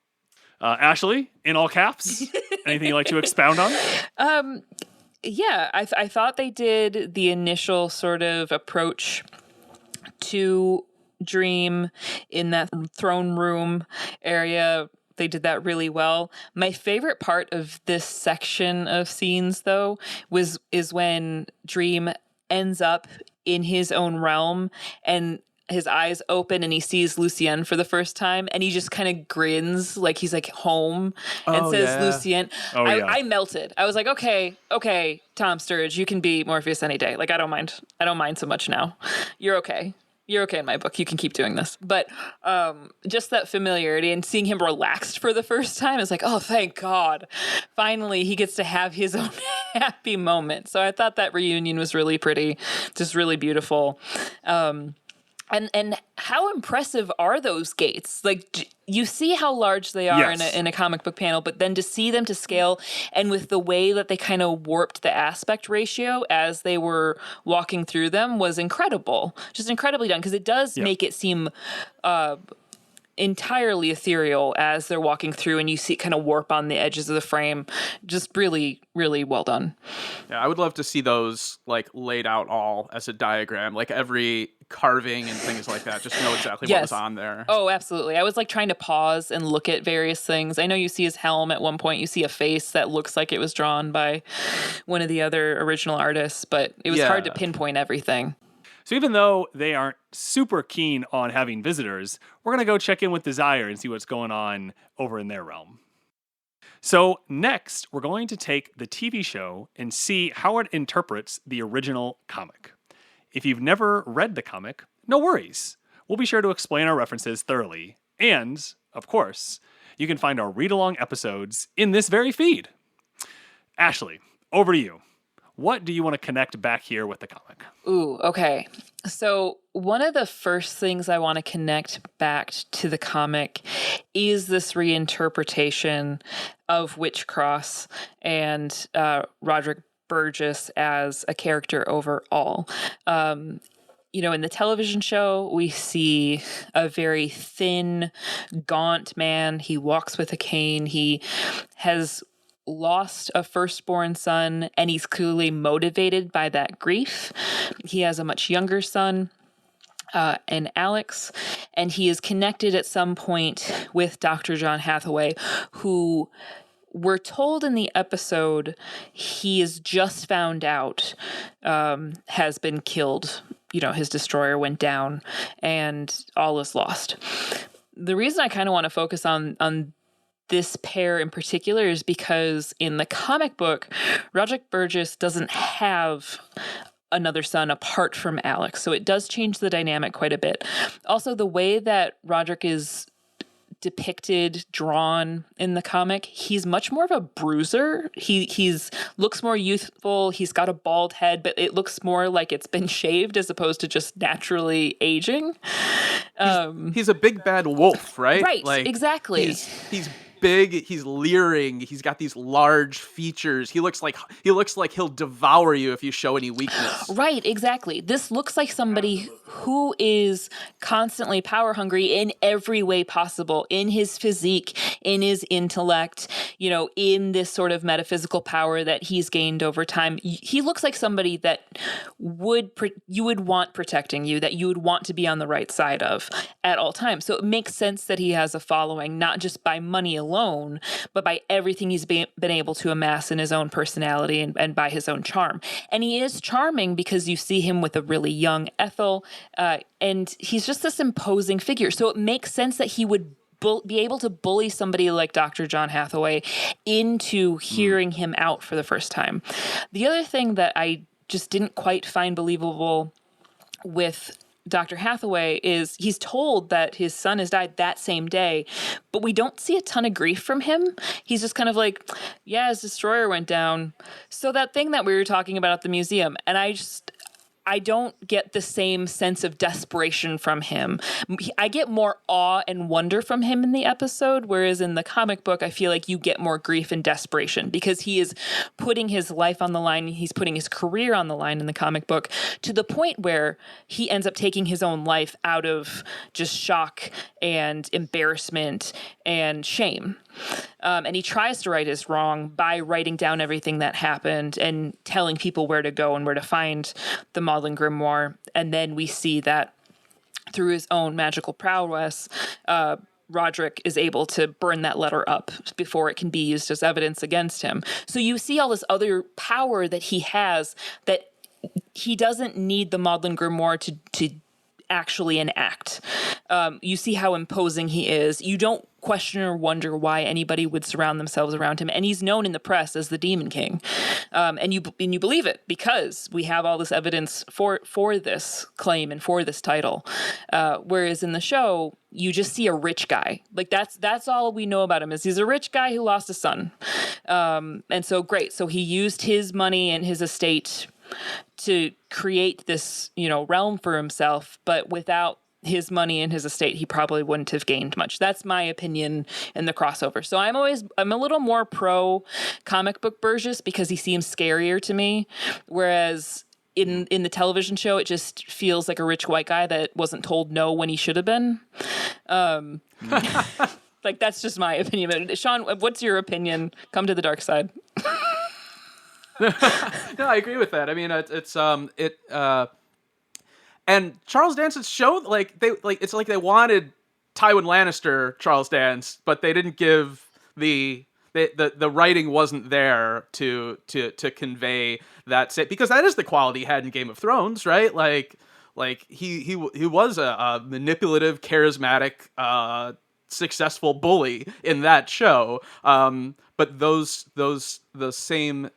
Ashley, in all caps, anything you'd like to expound on? Yeah, I thought they did the initial sort of approach to Dream in that throne room area. They did that really well. My favorite part of this section of scenes, though, is when Dream ends up in his own realm and his eyes open and he sees Lucienne for the first time, and he just kind of grins like he's like home and says, Lucienne. I melted. I was like, okay, Tom Sturridge, you can be Morpheus any day. Like, I don't mind so much now. You're okay. You're okay in my book. You can keep doing this. But just that familiarity and seeing him relaxed for the first time is like, oh, thank God. Finally, he gets to have his own happy moment. So I thought that reunion was really pretty, just really beautiful. And how impressive are those gates? Like, you see how large they are in a comic book panel, but then to see them to scale, and with the way that they kind of warped the aspect ratio as they were walking through them was incredible. Just incredibly done, because it does make it seem entirely ethereal as they're walking through, and you see it kind of warp on the edges of the frame. Just really, really well done. Yeah, I would love to see those like laid out all as a diagram, like every carving and things like that. Just know exactly what was on there. Oh, absolutely. I was like trying to pause and look at various things. I know you see his helm at one point. You see a face that looks like it was drawn by one of the other original artists, but it was hard to pinpoint everything. So even though they aren't super keen on having visitors, we're going to go check in with Desire and see what's going on over in their realm. So next, we're going to take the TV show and see how it interprets the original comic. If you've never read the comic, no worries. We'll be sure to explain our references thoroughly. And, of course, you can find our read-along episodes in this very feed. Ashley, over to you. What do you want to connect back here with the comic? Ooh, okay. So one of the first things I want to connect back to the comic is this reinterpretation of Witch Cross and Roderick Burgess as a character overall. In the television show, we see a very thin, gaunt man. He walks with a cane. He has lost a firstborn son, and he's clearly motivated by that grief. He has a much younger son, and Alex, and he is connected at some point with Dr. John Hathaway, who we're told in the episode he is just found out has been killed. His destroyer went down and all is lost. The reason I kind of want to focus on this pair in particular is because in the comic book, Roderick Burgess doesn't have another son apart from Alex. So it does change the dynamic quite a bit. Also, the way that Roderick is depicted, drawn in the comic, he's much more of a bruiser. He's looks more youthful. He's got a bald head, but it looks more like it's been shaved as opposed to just naturally aging. He's a big bad wolf, right? Right, exactly. He's big, he's leering, he's got these large features. He looks like he'll devour you if you show any weakness. Right, exactly. This looks like somebody who is constantly power hungry in every way possible, in his physique, in his intellect, in this sort of metaphysical power that he's gained over time. He looks like somebody that you would want protecting you, that you would want to be on the right side of at all times. So it makes sense that he has a following, not just by money alone, but by everything he's been able to amass in his own personality and by his own charm. And he is charming because you see him with a really young Ethel, and he's just this imposing figure. So it makes sense that he would be able to bully somebody like Dr. John Hathaway into hearing him out for the first time. The other thing that I just didn't quite find believable with Dr. Hathaway is he's told that his son has died that same day, but we don't see a ton of grief from him. He's just kind of like, yeah, his destroyer went down. So that thing that we were talking about at the museum, and I don't get the same sense of desperation from him. I get more awe and wonder from him in the episode, whereas in the comic book, I feel like you get more grief and desperation because he is putting his life on the line. He's putting his career on the line in the comic book to the point where he ends up taking his own life out of just shock and embarrassment and shame. And he tries to right his wrong by writing down everything that happened and telling people where to go and where to find the Maudlin Grimoire. And then we see that through his own magical prowess, Roderick is able to burn that letter up before it can be used as evidence against him. So you see all this other power that he has that he doesn't need the Maudlin Grimoire to actually enact. You see how imposing he is. You don't question or wonder why anybody would surround themselves around him. And he's known in the press as the Demon King. And you believe it because we have all this evidence for this claim and for this title. Whereas in the show, you just see a rich guy. Like that's all we know about him is he's a rich guy who lost a son. And so great. So he used his money and his estate to create this, realm for himself, but without his money and his estate, he probably wouldn't have gained much. That's my opinion in the crossover. So I'm a little more pro comic book Burgess because he seems scarier to me. Whereas in the television show, it just feels like a rich white guy that wasn't told no when he should have been. Like that's just my opinion. Sean, what's your opinion? Come to the dark side. No, I agree with that. I mean, and Charles Dance's show, it's like they wanted Tywin Lannister Charles Dance, but they didn't give the writing wasn't there to convey that because that is the quality he had in Game of Thrones, right? Like he was a manipulative, charismatic, successful bully in that show. But those same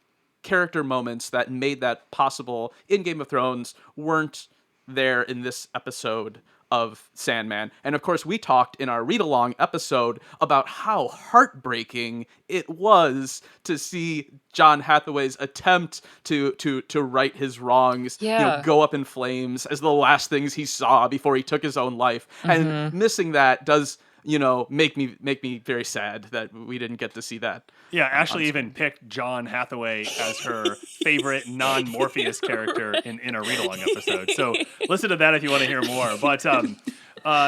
character moments that made that possible in Game of Thrones weren't there in this episode of Sandman. And of course, we talked in our read-along episode about how heartbreaking it was to see John Hathaway's attempt to right his wrongs, go up in flames as the last things he saw before he took his own life. Mm-hmm. And missing that does make me very sad that we didn't get to see that. Yeah, Ashley even picked John Hathaway as her favorite non-Morpheus character in a read-along episode. So listen to that if you want to hear more. But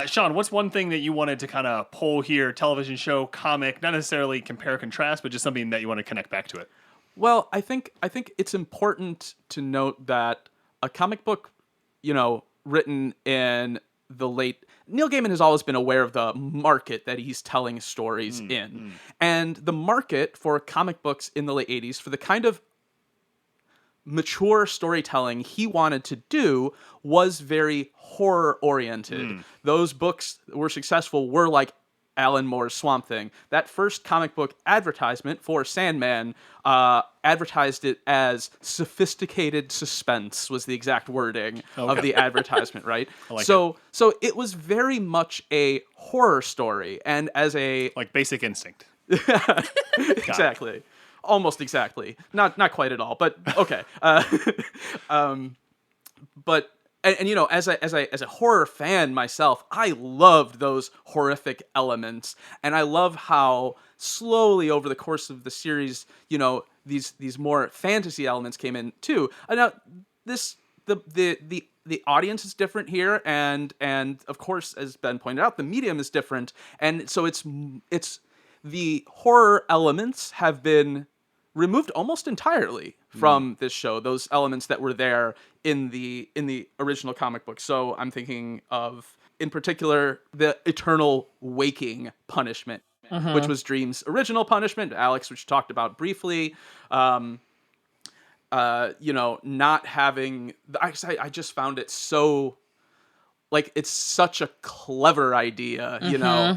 Sean, what's one thing that you wanted to kind of pull here, television show, comic, not necessarily compare contrast, but just something that you want to connect back to it? Well, I think it's important to note that a comic book, written in the late... Neil Gaiman has always been aware of the market that he's telling stories in. And the market for comic books in the late 80s, for the kind of mature storytelling he wanted to do, was very horror-oriented. Those books that were successful were like Alan Moore's Swamp Thing. That first comic book advertisement for Sandman advertised it as sophisticated suspense, was the exact wording of the advertisement, right? So it was very much a horror story, and as a... Like Basic Instinct. Exactly. Almost exactly. Not quite at all, but okay. But... And as a horror fan myself, I loved those horrific elements, and I love how slowly over the course of the series, these more fantasy elements came in too. Now, the audience is different here, and of course, as Ben pointed out, the medium is different, and so it's the horror elements have been removed almost entirely from this show, those elements that were there in the original comic book. So I'm thinking of, in particular, the eternal waking punishment, which was Dream's original punishment, Alex, which talked about briefly. Not having... I just found it so... Like, it's such a clever idea,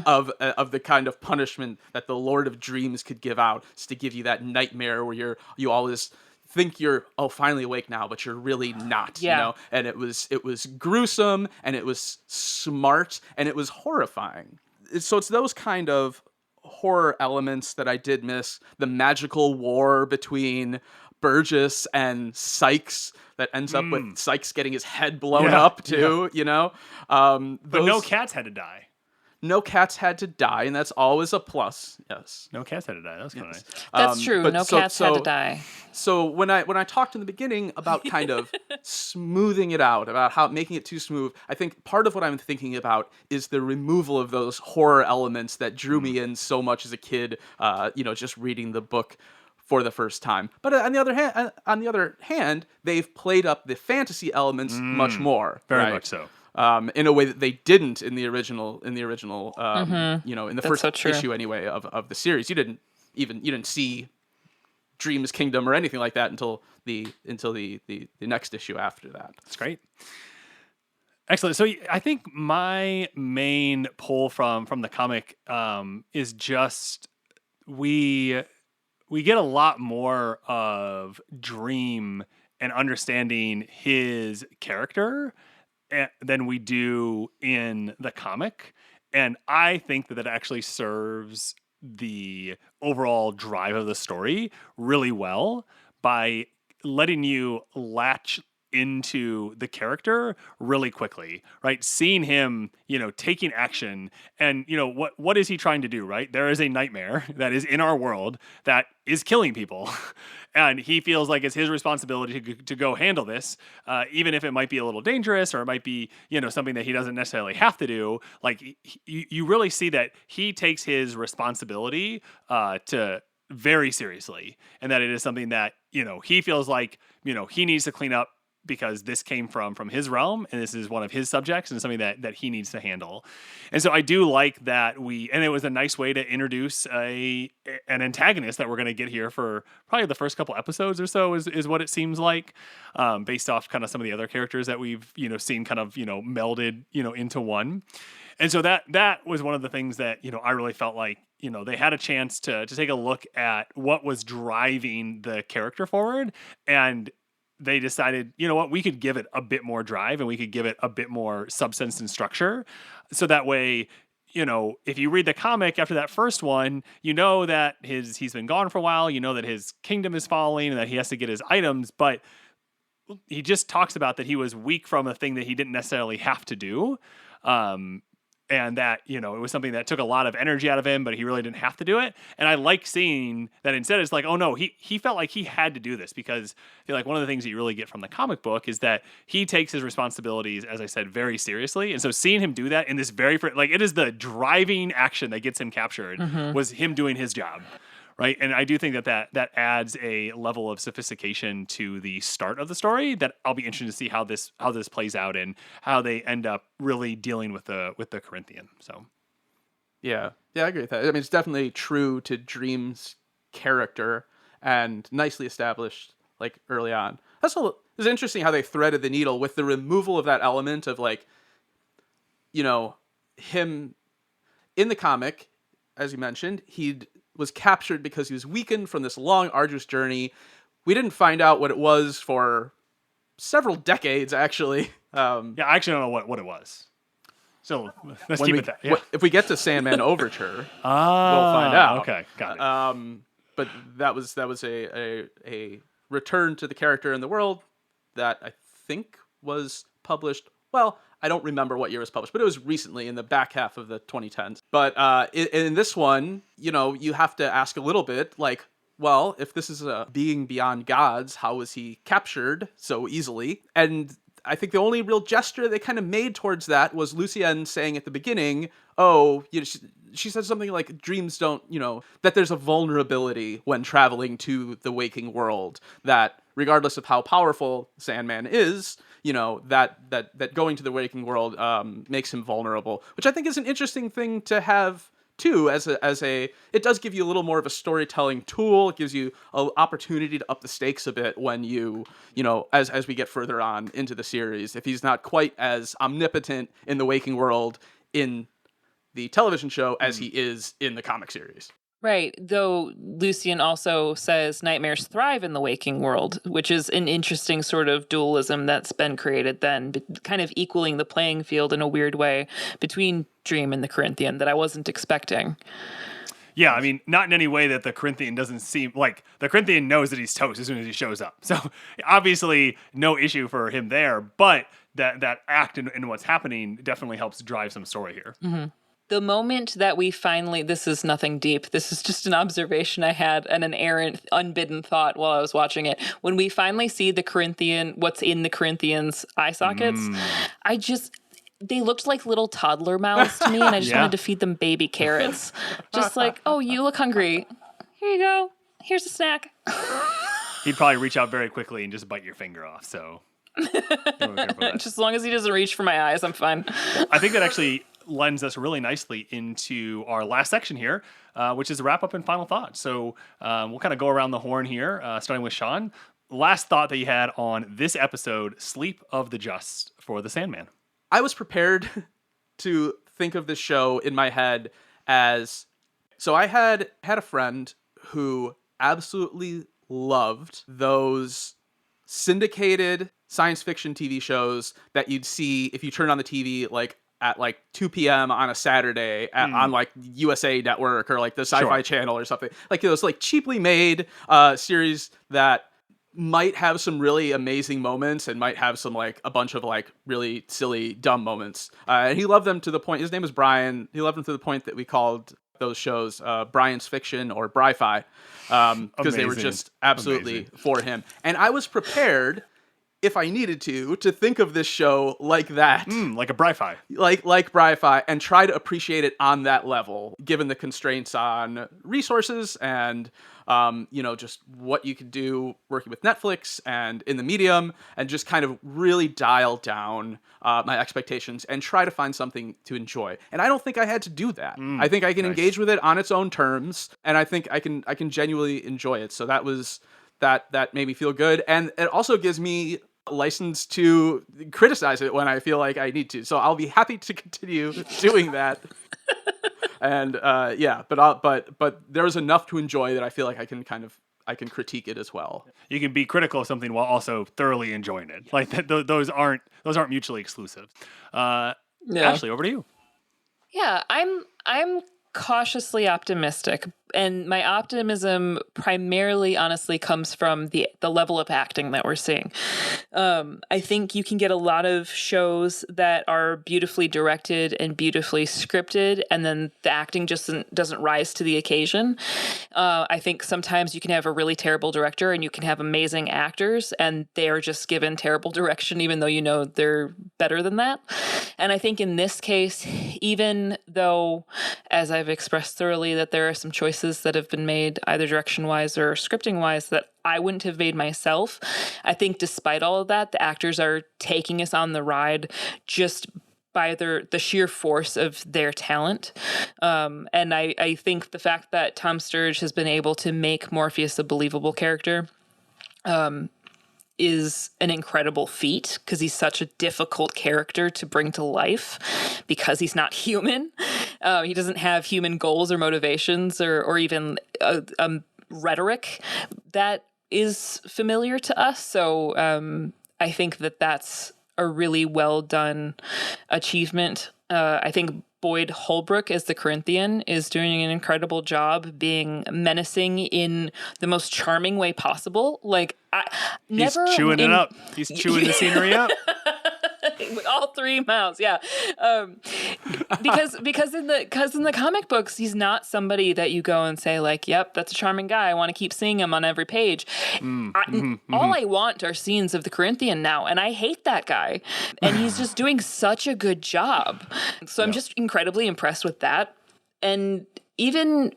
of the kind of punishment that the Lord of Dreams could give out, is to give you that nightmare where you always think you're finally awake now, but you're really not. And it was gruesome, and it was smart, and it was horrifying. So it's those kind of horror elements that I did miss. The magical war between Burgess and Sykes that ends up with Sykes getting his head blown up too, But no cats had to die. No cats had to die, and that's always a plus. Yes. No cats had to die. That's kind of nice. That's true. No cats had to die. So when I talked in the beginning about kind of smoothing it out, about how making it too smooth, I think part of what I'm thinking about is the removal of those horror elements that drew me in so much as a kid, just reading the book for the first time. But on the other hand, they've played up the fantasy elements much more. Very much so. In a way that they didn't in the original, in the first issue anyway of the series. You didn't see Dream's Kingdom or anything like that until the next issue after that. That's great. Excellent. So I think my main pull from the comic is just we get a lot more of Dream and understanding his character than we do in the comic. And I think that actually serves the overall drive of the story really well by letting you latch into the character really quickly, right? Seeing him, taking action, and what is he trying to do, right? There is a nightmare that is in our world that is killing people, and he feels like it's his responsibility to go handle this, even if it might be a little dangerous or it might be, something that he doesn't necessarily have to do. Like you really see that he takes his responsibility to very seriously, and that it is something that he feels like he needs to clean up, because this came from his realm, and this is one of his subjects, and something that he needs to handle. And so I do like that and it was a nice way to introduce an antagonist that we're going to get here for probably the first couple episodes or so is what it seems like, based off kind of some of the other characters that we've, seen kind of, melded, into one. And so that was one of the things that, I really felt like, they had a chance to take a look at what was driving the character forward, and they decided, we could give it a bit more drive and we could give it a bit more substance and structure. So that way, if you read the comic after that first one, that he's been gone for a while, that his kingdom is falling and that he has to get his items, but he just talks about that he was weak from a thing that he didn't necessarily have to do. and that, it was something that took a lot of energy out of him, but he really didn't have to do it. And I like seeing that instead it's like, oh no, he felt like he had to do this, because I feel like one of the things that you really get from the comic book is that he takes his responsibilities, as I said, very seriously. And so seeing him do that in this it is the driving action that gets him captured, was him doing his job. Right. And I do think that adds a level of sophistication to the start of the story that I'll be interested to see how this plays out and how they end up really dealing with the Corinthian. So Yeah, I agree with that. I mean, it's definitely true to Dream's character and nicely established like early on. It's interesting how they threaded the needle with the removal of that element of like, him in the comic, as you mentioned, he was captured because he was weakened from this long, arduous journey. We didn't find out what it was for several decades, actually. I actually don't know what it was. So let's keep it that. Yeah. If we get to Sandman Overture, we'll find out. Okay, got it. But that was a return to the character in the world that I think was published. Well, I don't remember what year it was published, but it was recently in the back half of the 2010s. But in this one, you have to ask a little bit like, well, if this is a being beyond gods, how was he captured so easily? And I think the only real gesture they kind of made towards that was Lucienne saying at the beginning, she said something like, dreams don't, that there's a vulnerability when traveling to the waking world, that regardless of how powerful Sandman is, that going to the waking world makes him vulnerable, which I think is an interesting thing to have too, it does give you a little more of a storytelling tool. It gives you an opportunity to up the stakes a bit when as we get further on into the series. If he's not quite as omnipotent in the waking world in the television show as he is in the comic series. Right, though Lucian also says nightmares thrive in the waking world, which is an interesting sort of dualism that's been created then, kind of equaling the playing field in a weird way between Dream and the Corinthian that I wasn't expecting. Yeah, I mean, not in any way that the Corinthian doesn't seem like the Corinthian knows that he's toast as soon as he shows up. So obviously no issue for him there, but that act and what's happening definitely helps drive some story here. Mm-hmm. The moment that we finally, this is nothing deep, this is just an observation I had and an errant, unbidden thought while I was watching it. When we finally see the Corinthian, what's in the Corinthian's eye sockets, they looked like little toddler mouths to me, and I just wanted to feed them baby carrots. Just like, oh, you look hungry. Here you go. Here's a snack. He'd probably reach out very quickly and just bite your finger off, so... Just as long as he doesn't reach for my eyes, I'm fine. I think that actually lends us really nicely into our last section here, which is a wrap up and final thought. So we'll kind of go around the horn here, starting with Sean. Last thought that you had on this episode, Sleep of the Just for the Sandman. I was prepared to think of this show in my head as, so I had a friend who absolutely loved those syndicated science fiction TV shows that you'd see if you turn on the TV like at like 2 p.m. on a Saturday on like USA Network or like the Sci-Fi Channel or something. Like those like cheaply made series that might have some really amazing moments and might have some like a bunch of like really silly, dumb moments. And he loved them to the point, his name is Brian, he loved them to the point that we called those shows Brian's Fiction or Bri-Fi, because they were just absolutely for him. And I was prepared, if I needed to think of this show like that. Like a Bri-Fi. Like Bri-Fi, and try to appreciate it on that level, given the constraints on resources and, just what you could do working with Netflix and in the medium, and just kind of really dial down my expectations and try to find something to enjoy. And I don't think I had to do that. I think I can engage with it on its own terms, and I think I can genuinely enjoy it. So that made me feel good. And it also gives me license to criticize it when I feel like I need to. So I'll be happy to continue doing that. And but there's enough to enjoy that I feel like I can critique it as well. You can be critical of something while also thoroughly enjoying it. Like those aren't mutually exclusive. Ashley, over to you. Yeah, I'm cautiously optimistic. And my optimism primarily, honestly, comes from the level of acting that we're seeing. I think you can get a lot of shows that are beautifully directed and beautifully scripted, and then the acting just doesn't rise to the occasion. I think sometimes you can have a really terrible director and you can have amazing actors, and they are just given terrible direction, even though you know they're better than that. And I think in this case, even though, as I've expressed thoroughly, that there are some choices that have been made either direction-wise or scripting-wise that I wouldn't have made myself, I think despite all of that, the actors are taking us on the ride just by the sheer force of their talent. And I think the fact that Tom Sturridge has been able to make Morpheus a believable character is an incredible feat, because he's such a difficult character to bring to life because he's not human. He doesn't have human goals or motivations or even rhetoric that is familiar to us. So I think that that's a really well done achievement. I think Boyd Holbrook as the Corinthian is doing an incredible job being menacing in the most charming way possible. Like, He's chewing it up. He's chewing the scenery up. With all 3 mouths, yeah. Because in the comic books, he's not somebody that you go and say like, "Yep, that's a charming guy. I want to keep seeing him on every page." All I want are scenes of the Corinthian now, and I hate that guy. And he's just doing such a good job. So I'm just incredibly impressed with that. And even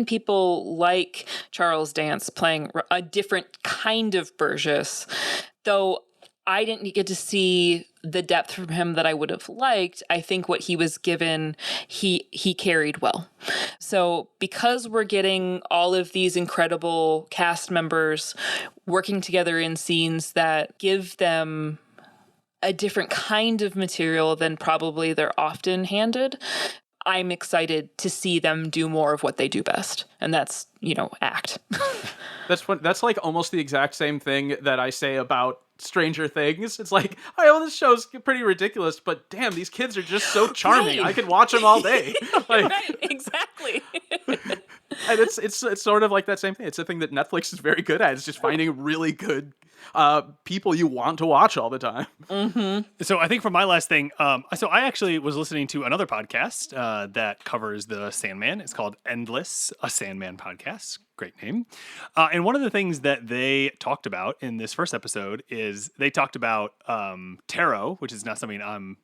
people like Charles Dance playing a different kind of Burgess, though I didn't get to see the depth from him that I would have liked. I think what he was given, he carried well. So because we're getting all of these incredible cast members working together in scenes that give them a different kind of material than probably they're often handed, I'm excited to see them do more of what they do best. And that's, act. That's like almost the exact same thing that I say about Stranger Things. It's like, this show's pretty ridiculous, but damn, these kids are just so charming. Right. I could watch them all day. Like, Right, exactly. and it's sort of like that same thing. It's a thing that Netflix is very good at. It's just finding really good people you want to watch all the time. Mm-hmm. So I think for my last thing, so I actually was listening to another podcast that covers the Sandman. It's called Endless, a Sandman podcast. Great name. And one of the things that they talked about in this first episode is they talked about tarot, which is not something I'm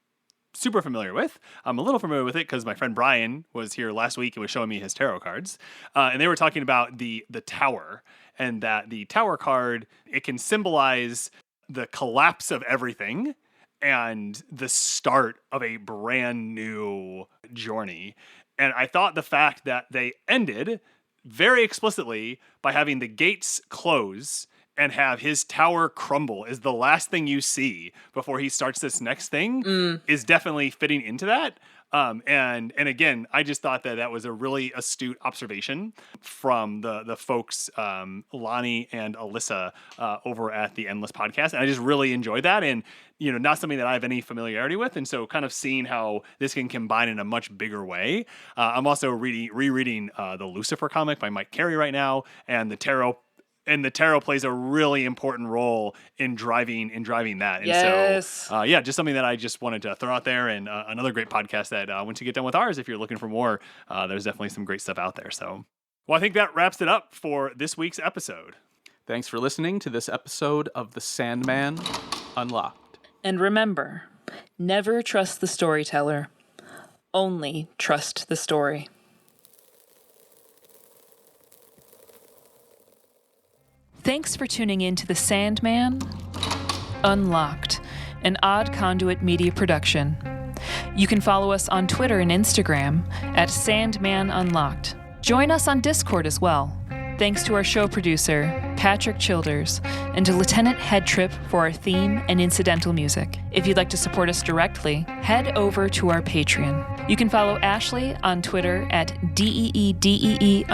super familiar with. I'm a little familiar with it because my friend Brian was here last week and was showing me his tarot cards. And they were talking about the Tower, and that the Tower card, it can symbolize the collapse of everything and the start of a brand new journey. And I thought the fact that they ended very explicitly by having the gates close and have his tower crumble is the last thing you see before he starts this next thing is definitely fitting into that. And again, I just thought that was a really astute observation from the folks, Lonnie and Alyssa, over at the Endless podcast. And I just really enjoyed that. And, not something that I have any familiarity with. And so kind of seeing how this can combine in a much bigger way. I'm also rereading the Lucifer comic by Mike Carey right now, and the tarot. And the tarot plays a really important role in driving that. And yes. So, just something that I just wanted to throw out there. And another great podcast that once you get done with ours, if you're looking for more, there's definitely some great stuff out there. So, well, I think that wraps it up for this week's episode. Thanks for listening to this episode of The Sandman Unlocked. And remember, never trust the storyteller. Only trust the story. Thanks for tuning in to The Sandman Unlocked, an Odd Conduit Media production. You can follow us on Twitter and Instagram at Sandman Unlocked. Join us on Discord as well. Thanks to our show producer, Patrick Childers, and to Lieutenant Headtrip for our theme and incidental music. If you'd like to support us directly, head over to our Patreon. You can follow Ashley on Twitter at DEEDEE_K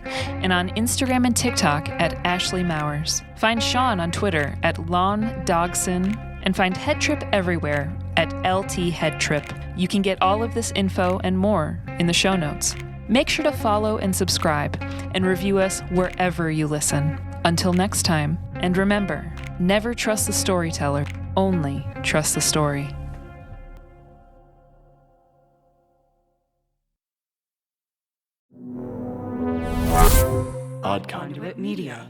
and on Instagram and TikTok at Ashley Mowers. Find Sean on Twitter at Lon Dogson and find Headtrip everywhere at LT Headtrip. You can get all of this info and more in the show notes. Make sure to follow and subscribe, and review us wherever you listen. Until next time, and remember, never trust the storyteller, only trust the story. Odd Conduit Media.